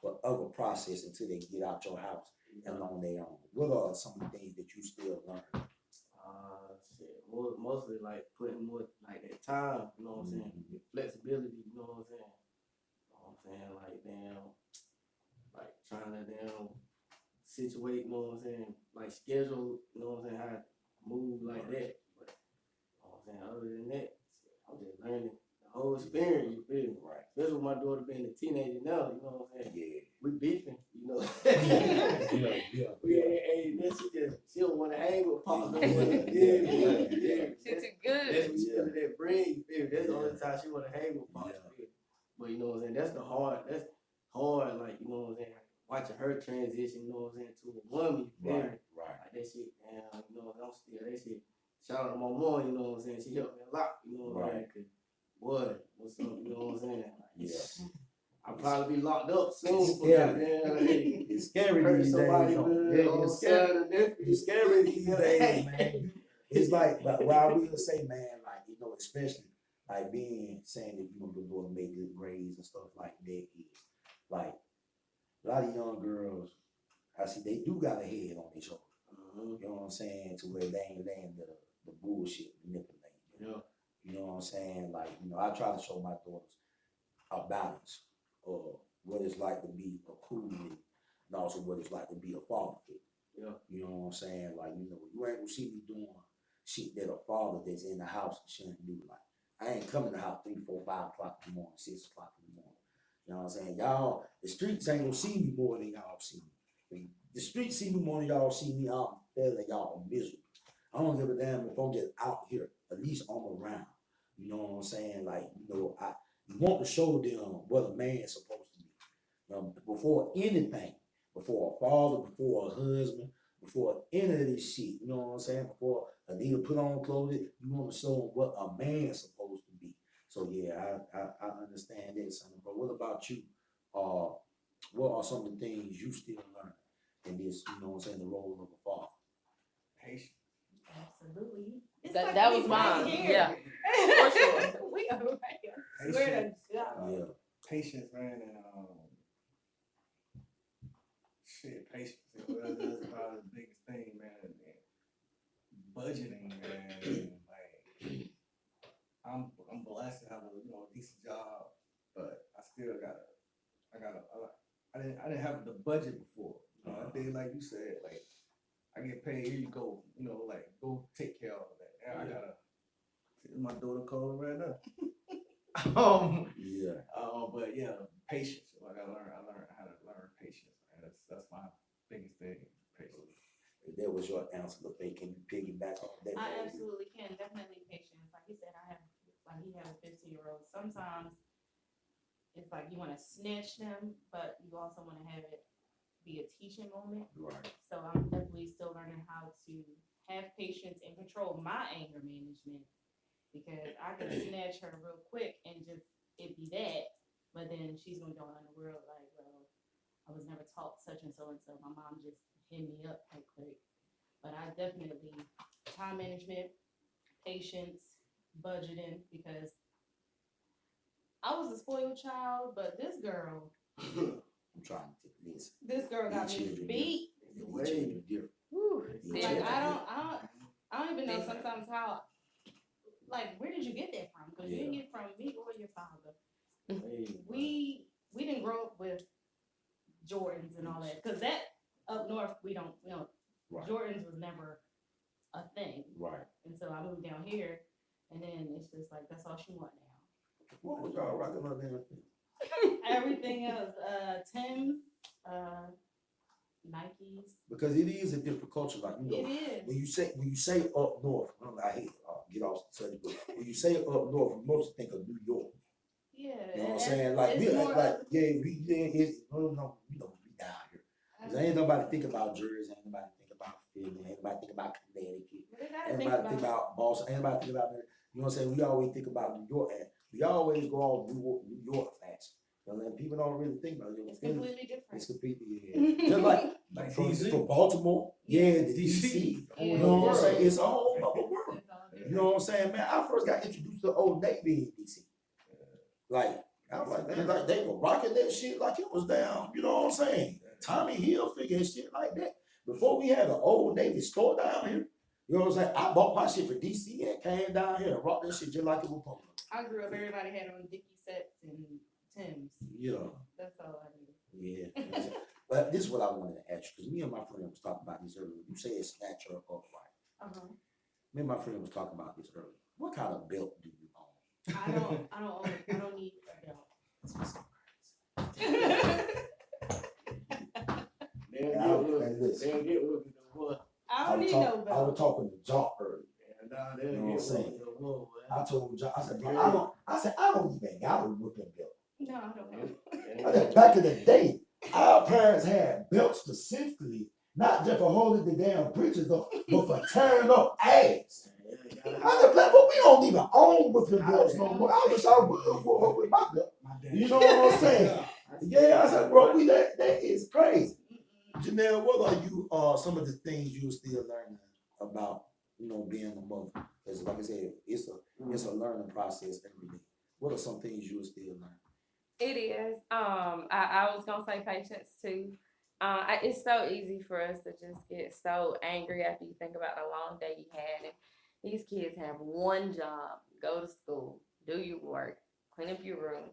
Speaker 2: forever process until they get out your house and on their own. What are some of the things that you still learn?
Speaker 3: Shit. Mostly like putting more like that time, you know what I'm saying? The flexibility, you know what I'm saying? You know what I'm saying? Like damn, like trying to damn situate, you know what I'm saying? Like schedule, you know what I'm saying? How to move like that. But you know what I'm saying? Other than that, shit, I'm just learning the whole experience, you feel me?
Speaker 2: Right.
Speaker 3: Especially with my daughter being a teenager now, you know what I'm saying?
Speaker 2: Yeah.
Speaker 3: We beefing, you know.
Speaker 2: Yeah.
Speaker 3: She don't want to hang with Pop no more.
Speaker 2: Yeah.
Speaker 5: She too good.
Speaker 3: That's when she feeling that brain, you feel me? That's the only
Speaker 2: Yeah.
Speaker 3: time she want to hang with Pop.
Speaker 2: Yeah.
Speaker 3: You feel me? But you know what I'm saying? That's hard, like, you know what I'm saying? Watching her transition, you know what I'm saying, to a woman, you feel me?
Speaker 2: Right.
Speaker 3: Like that shit, damn, you know, I'm still that shit. Shout out to my mom, you know what I'm saying? She helped me a lot, you know what I'm saying? 'Cause what? What's up, you know what I'm saying? Like,
Speaker 2: Yeah.
Speaker 3: I'll probably be locked up soon
Speaker 2: It's
Speaker 3: for
Speaker 2: scary.
Speaker 3: goddamn, hey,
Speaker 2: It's scary
Speaker 3: hurt
Speaker 2: these
Speaker 3: somebody
Speaker 2: days.
Speaker 3: with
Speaker 2: It's scary.
Speaker 3: son and nephew.
Speaker 2: It's scary these days, man. It's like, but what I will say, man, like, you know, especially like saying that you know you're going to make good grades and stuff like that is like a lot of young girls. I see they do got a head on their shoulder. You know what I'm saying? To where they ain't the bullshit manipulating.
Speaker 3: Yeah.
Speaker 2: You know what I'm saying? Like, you know, I try to show my daughters a balance of what it's like to be a cool nigga and also what it's like to be a father figure.
Speaker 3: Yeah.
Speaker 2: You know what I'm saying? Like, you know, you ain't gonna see me doing shit that a father that's in the house shouldn't do. Like, I ain't coming to the house 3, 4, 5 o'clock in the morning, 6 o'clock in the morning. You know what I'm saying? Y'all, the streets ain't gonna see me more than y'all see me. When the streets see me more than y'all see me, I'm feeling y'all miserable. I don't give a damn if I'm just out here. At least I'm around. You know what I'm saying? Like, you know, you want to show them what a man's supposed to be. Before anything, before a father, before a husband, before any of this shit, you know what I'm saying? Before a nigga put on clothes, you want to show them what a man's supposed to be. So yeah, I understand that, son. But what about you? What are some of the things you still learn in this, you know what I'm saying, the role of a father?
Speaker 4: Patience.
Speaker 1: Absolutely. It's
Speaker 5: That-
Speaker 1: like
Speaker 5: that
Speaker 1: we
Speaker 5: was
Speaker 1: right
Speaker 5: mine,
Speaker 1: here.
Speaker 5: yeah. For sure.
Speaker 1: We are right here. Swear to God.
Speaker 2: Yeah.
Speaker 4: Patience, man, and patience. That's probably the biggest thing, man. And budgeting, man. Like, I'm blessed. nice to have a decent job, but I still I didn't have the budget before. I did like you said, like I get paid, here you go, like go take care of that. Now I gotta my daughter calling right now.
Speaker 2: Yeah.
Speaker 4: But yeah, patience. Like I learned how to learn patience. Man. That's my biggest thing. Patience.
Speaker 2: If that was your answer, but they can piggyback off that.
Speaker 1: I
Speaker 2: baby.
Speaker 1: absolutely can. Definitely patience. Like he said, he has a 15-year-old. Sometimes it's like you want to snatch them, but you also want to have it be a teaching moment.
Speaker 2: Right.
Speaker 1: So I'm definitely still learning how to have patience and control my anger management, because I can snatch her real quick and just it be that, but then she's gonna go in the world like, well, I was never taught such and so. My mom just hit me up quite quick. But I definitely time management, patience, budgeting, because I was a spoiled child, but this girl
Speaker 2: I'm trying to take this.
Speaker 1: got me beat.
Speaker 2: Each children different.
Speaker 5: Whew.
Speaker 2: Each
Speaker 1: Like
Speaker 2: children
Speaker 1: I don't even know sometimes how. Like, where did you get that from? Because you didn't get it from me or your father. We didn't grow up with Jordans and all that, because that up north we don't.
Speaker 2: Right.
Speaker 1: Jordans was never a thing
Speaker 2: Right.
Speaker 1: until I moved down here, and then it's just like that's all she want now.
Speaker 2: What was y'all rocking on there?
Speaker 1: Everything else, Tim's, Nikes.
Speaker 2: Because it is a different culture, like
Speaker 1: It is.
Speaker 2: when you say up north, I hate get off the subject, but when you say up north, you mostly think of New York.
Speaker 1: Yeah.
Speaker 2: You know what I'm saying? Like
Speaker 1: it's
Speaker 2: we
Speaker 1: more
Speaker 2: like
Speaker 1: of-
Speaker 2: we down here. Cause ain't nobody think about Jersey, ain't nobody think about Philly, ain't nobody think about Connecticut,
Speaker 1: But they gotta
Speaker 2: ain't
Speaker 1: think
Speaker 2: nobody think
Speaker 1: about
Speaker 2: about Boston, ain't nobody think about you know what I'm saying? We always think about New York, and we always go off New York facts. You know, and people don't really think about it.
Speaker 1: it's completely different.
Speaker 2: It's completely just like from Baltimore, to DC. You know what I'm saying? It's a whole other world.
Speaker 1: It's all
Speaker 2: You
Speaker 1: different.
Speaker 2: know what I'm saying, man? I first got introduced to Old Navy in DC. Like, I was like, man, like they were rocking that shit like it was down, you know what I'm saying? Tommy Hilfiger and shit like that. Before we had an Old Navy store down here, you know what I'm saying? I bought my shit for DC and came down here and rocked that shit just like it was punk.
Speaker 1: I grew up, everybody had on Dickie sets and Tim's.
Speaker 2: Yeah,
Speaker 1: That's all I knew.
Speaker 2: yeah. But this is what I wanted to ask you, because me and my friend was talking about this earlier. You say it's snatch her up, right? Me and my friend was talking about this earlier. What kind of belt do you own?
Speaker 1: I don't need a belt.
Speaker 3: They'll get with me no more.
Speaker 1: I don't need no
Speaker 2: I was
Speaker 1: belt.
Speaker 2: talking to John earlier.
Speaker 3: Nah,
Speaker 2: You
Speaker 3: they'll
Speaker 2: know
Speaker 3: get
Speaker 2: what I'm
Speaker 3: with
Speaker 2: saying?
Speaker 3: me no more,
Speaker 2: I told John, I said, bro, I don't even got a whipping belt.
Speaker 1: No, I don't know.
Speaker 2: I said, back in the day, our parents had belts specifically, not just for holding the damn breeches up, but for tearing up ass. I said, but we don't even own whipping belts no more. I wish I would go up with my belt. You know what I'm saying? Yeah, I said, bro, that is crazy. Janelle, what are you, some of the things you're still learning about, being a mother? Because like I said, it's a learning process every day. What are some things you're still learning?
Speaker 5: It is. I was gonna say patience too. It's so easy for us to just get so angry after you think about the long day you had. And these kids have one job: go to school, do your work, clean up your room,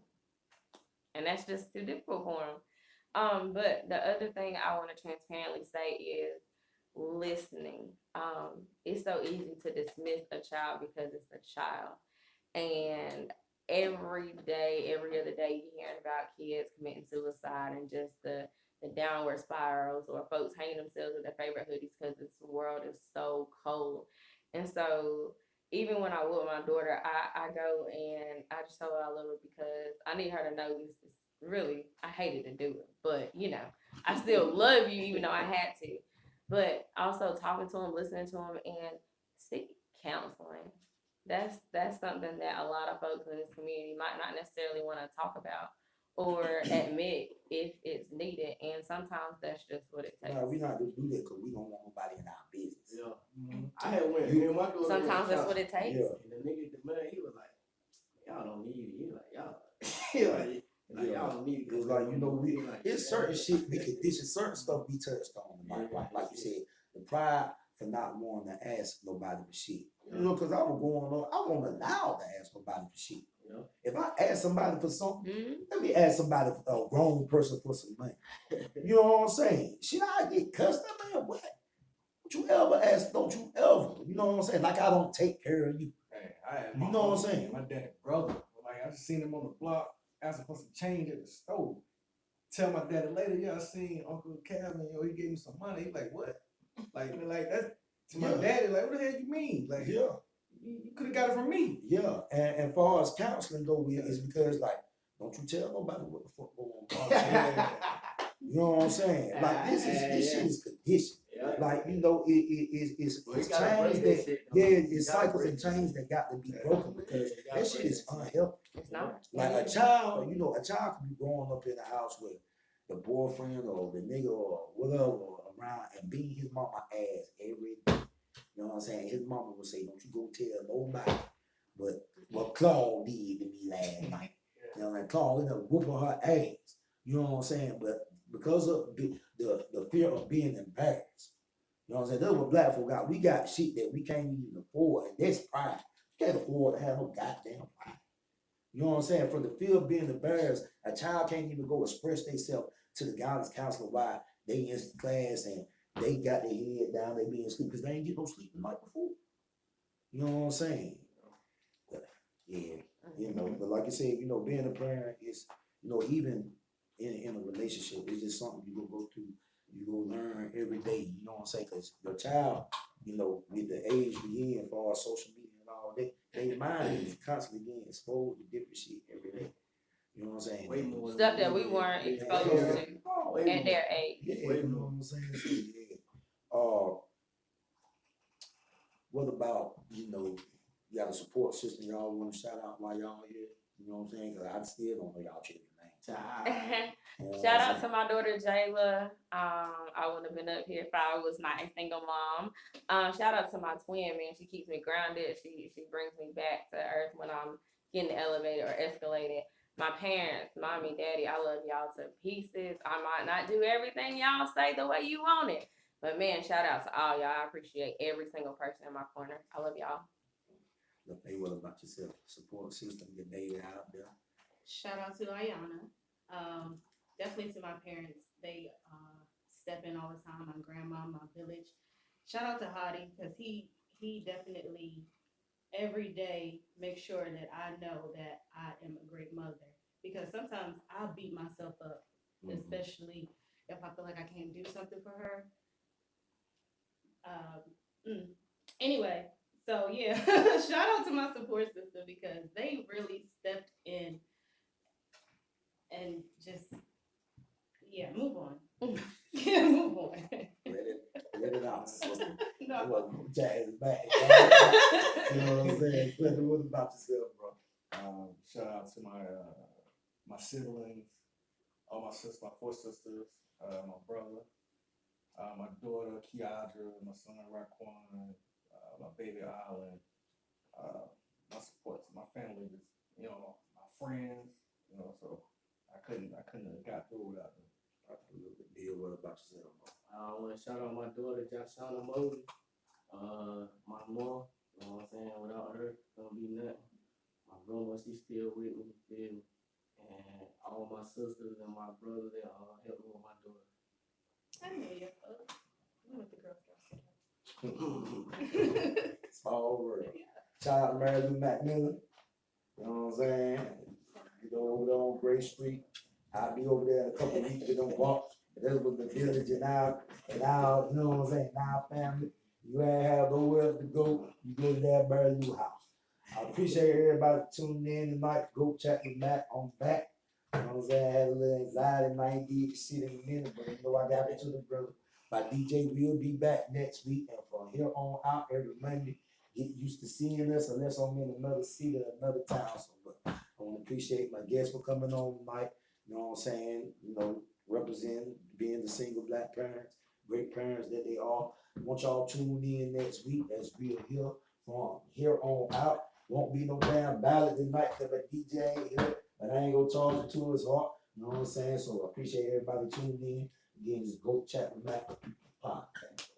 Speaker 5: and that's just too difficult for them. But the other thing I want to transparently say is listening. It's so easy to dismiss a child because it's a child, and every day, every other day, you're hearing about kids committing suicide and just the downward spirals, or folks hanging themselves with their favorite hoodies because this world is so cold. And so even when I with my daughter, I go and I just tell her I love her because I need her to know this is really, I hated to do it, but I still love you even though I had to. But also talking to them, listening to them, and seek counseling. That's something that a lot of folks in this community might not necessarily want to talk about or admit if it's needed, and sometimes that's just what it takes.
Speaker 2: No, we're not gonna do that because we don't want nobody in our business.
Speaker 3: Yeah. I had went, me and my daughter
Speaker 5: Sometimes
Speaker 3: went
Speaker 5: that's what it takes.
Speaker 2: Yeah.
Speaker 3: and the nigga, the man, he was like, y'all don't need it. He like, y'all, he like y'all don't need it.
Speaker 2: It's like, it's certain shit we could dish, certain stuff we touched on. Like you said, the pride for not wanting to ask nobody for shit. Because I was going on, I wasn't allowed to ask nobody for shit. ask somebody for something.
Speaker 5: Mhm.
Speaker 2: Let me ask somebody, a grown person for some money. You know what I'm saying? Shit, I get cussed out, man. What? Don't you ever ask? Don't you ever? You know what I'm saying? Like I don't take care of you.
Speaker 4: Hey, I had
Speaker 2: You
Speaker 4: my
Speaker 2: know what I'm
Speaker 4: uncle,
Speaker 2: saying?
Speaker 4: My dad's brother. Like I just seen him on the block asking for some change at the store. Tell my daddy later, yeah, I seen Uncle Calvin, he gave me some money. He like, what? Like that's to my
Speaker 2: Yeah.
Speaker 4: daddy, like, what the hell you mean? Like,
Speaker 2: Yeah,
Speaker 4: you could have got it from me.
Speaker 2: yeah. And far as counseling go, is because like, don't you tell nobody what the fuck going on. You know what I'm saying? Like this shit is conditioned.
Speaker 3: Yeah.
Speaker 2: Like you know, it's
Speaker 3: Well, you
Speaker 2: it's
Speaker 3: gotta break
Speaker 2: chains
Speaker 3: that
Speaker 2: that
Speaker 3: shit, though.
Speaker 2: yeah,
Speaker 3: You
Speaker 2: it's
Speaker 3: gotta
Speaker 2: cycles
Speaker 3: break
Speaker 2: and
Speaker 3: that
Speaker 2: chains
Speaker 3: shit.
Speaker 2: that got to be broken because
Speaker 3: You gotta
Speaker 2: that shit
Speaker 3: break
Speaker 2: is
Speaker 3: that shit.
Speaker 2: unhealthy.
Speaker 5: It's not.
Speaker 2: Like a child, you know, a child can be growing up in a house with the boyfriend or the nigga or whatever around and beating his mama ass every day. You know what I'm saying? His mama would say, "Don't you go tell nobody," but what Claude did to me last night. You know, like Claude ended up whooping her ass. You know what I'm saying? But because of the fear of being embarrassed, you know what I'm saying? That's what black folk got. We got shit that we can't even afford, and that's pride. You can't afford to have no goddamn pride. You know what I'm saying? From the fear of being embarrassed, a child can't even go express themselves to the guidance counselor why they in class and they got their head down, they be in sleep because they ain't get no sleep the night before. You know what I'm saying? But, yeah, you know, but like I said, you know, being a parent is, you know, even in a relationship, it's just something you go through, you go learn every day. You know what I'm saying? Because your child, you know, with the age we in for our social media and all that, their mind is constantly being exposed to different shit every day. You know what I'm saying?
Speaker 3: Way more than
Speaker 5: Stuff that we
Speaker 3: did.
Speaker 5: weren't
Speaker 3: Yeah.
Speaker 5: exposed
Speaker 2: Yeah.
Speaker 5: to
Speaker 2: Oh,
Speaker 3: Way
Speaker 5: at
Speaker 3: more.
Speaker 5: their age.
Speaker 2: yeah,
Speaker 3: Way
Speaker 2: you know
Speaker 3: more.
Speaker 2: what I'm saying? So, yeah. What about, you know, you got a support system y'all want to shout out while y'all here? You know what I'm saying? Because I still don't know y'all children's names.
Speaker 3: Child.
Speaker 2: You know what
Speaker 5: Shout
Speaker 2: I'm
Speaker 5: out to my daughter Jayla. I wouldn't have been up here if I was not a single mom. Shout out to my twin, man. She keeps me grounded. She brings me back to earth when I'm getting elevated or escalated. My parents, mommy, daddy, I love y'all to pieces. I might not do everything y'all say the way you want it, but man, shout out to all y'all. I appreciate every single person in my corner. I love y'all.
Speaker 2: saying? Hey, what about yourself? Support system, your baby out there.
Speaker 1: Shout out to Ayana. Definitely to my parents. They step in all the time. My grandma, my village. Shout out to Hadi because he definitely every day makes sure that I know that I am a great mother. Because sometimes I'll beat myself up, especially if I feel like I can't do something for her. Anyway, so yeah, shout out to my support system because they really stepped in and just move on. Yeah, move on.
Speaker 2: Let it out.
Speaker 1: No.
Speaker 2: Well, Jazz back. You know what I'm saying? Flippy, what about yourself, bro?
Speaker 4: Shout out to my siblings, all my sisters, my 4 sisters, my brother, my daughter Kiadra, my son Raquan, my baby Island, my support, my family, just, you know, my friends, you know, so I couldn't have got through without them.
Speaker 2: Absolutely. Deal. What about yourself, bro?
Speaker 3: I want to shout out my daughter, Joshana Moses. My mom, you know what I'm saying? Without her, it's gonna be nothing. My grandma, she's still with me, feel me? And all my sisters and my brother, they all help me with my daughter.
Speaker 1: I know you. We went to Girl Scouts.
Speaker 2: It's all right. Shout out to Mary Lou McMillan. You know what I'm saying? You go over there on Gray Street. I'll be over there in a couple of weeks with them walks. That's what the village and our, you know what I'm saying, our family. You ain't have nowhere else to go, you go to that Mary Lou house. I appreciate everybody tuning in tonight. Go chat with Matt on back. You know what I'm saying? I had a little anxiety, and I ain't did the shit in a minute, but you know I got into the brother. My DJ will be back next week, and from here on out, every Monday, get used to seeing us unless I'm in another city or another town. So, but I want to appreciate my guests for coming on tonight. You know what I'm saying? You know, representing, being the single black parents, great parents that they are. I want y'all tuned in next week as we are here from here on out. Won't be no damn ballot tonight because the DJ ain't here, but I ain't gonna charge it to his heart. You know what I'm saying? So I appreciate everybody tuning in. Again, just go chat with Matt podcast.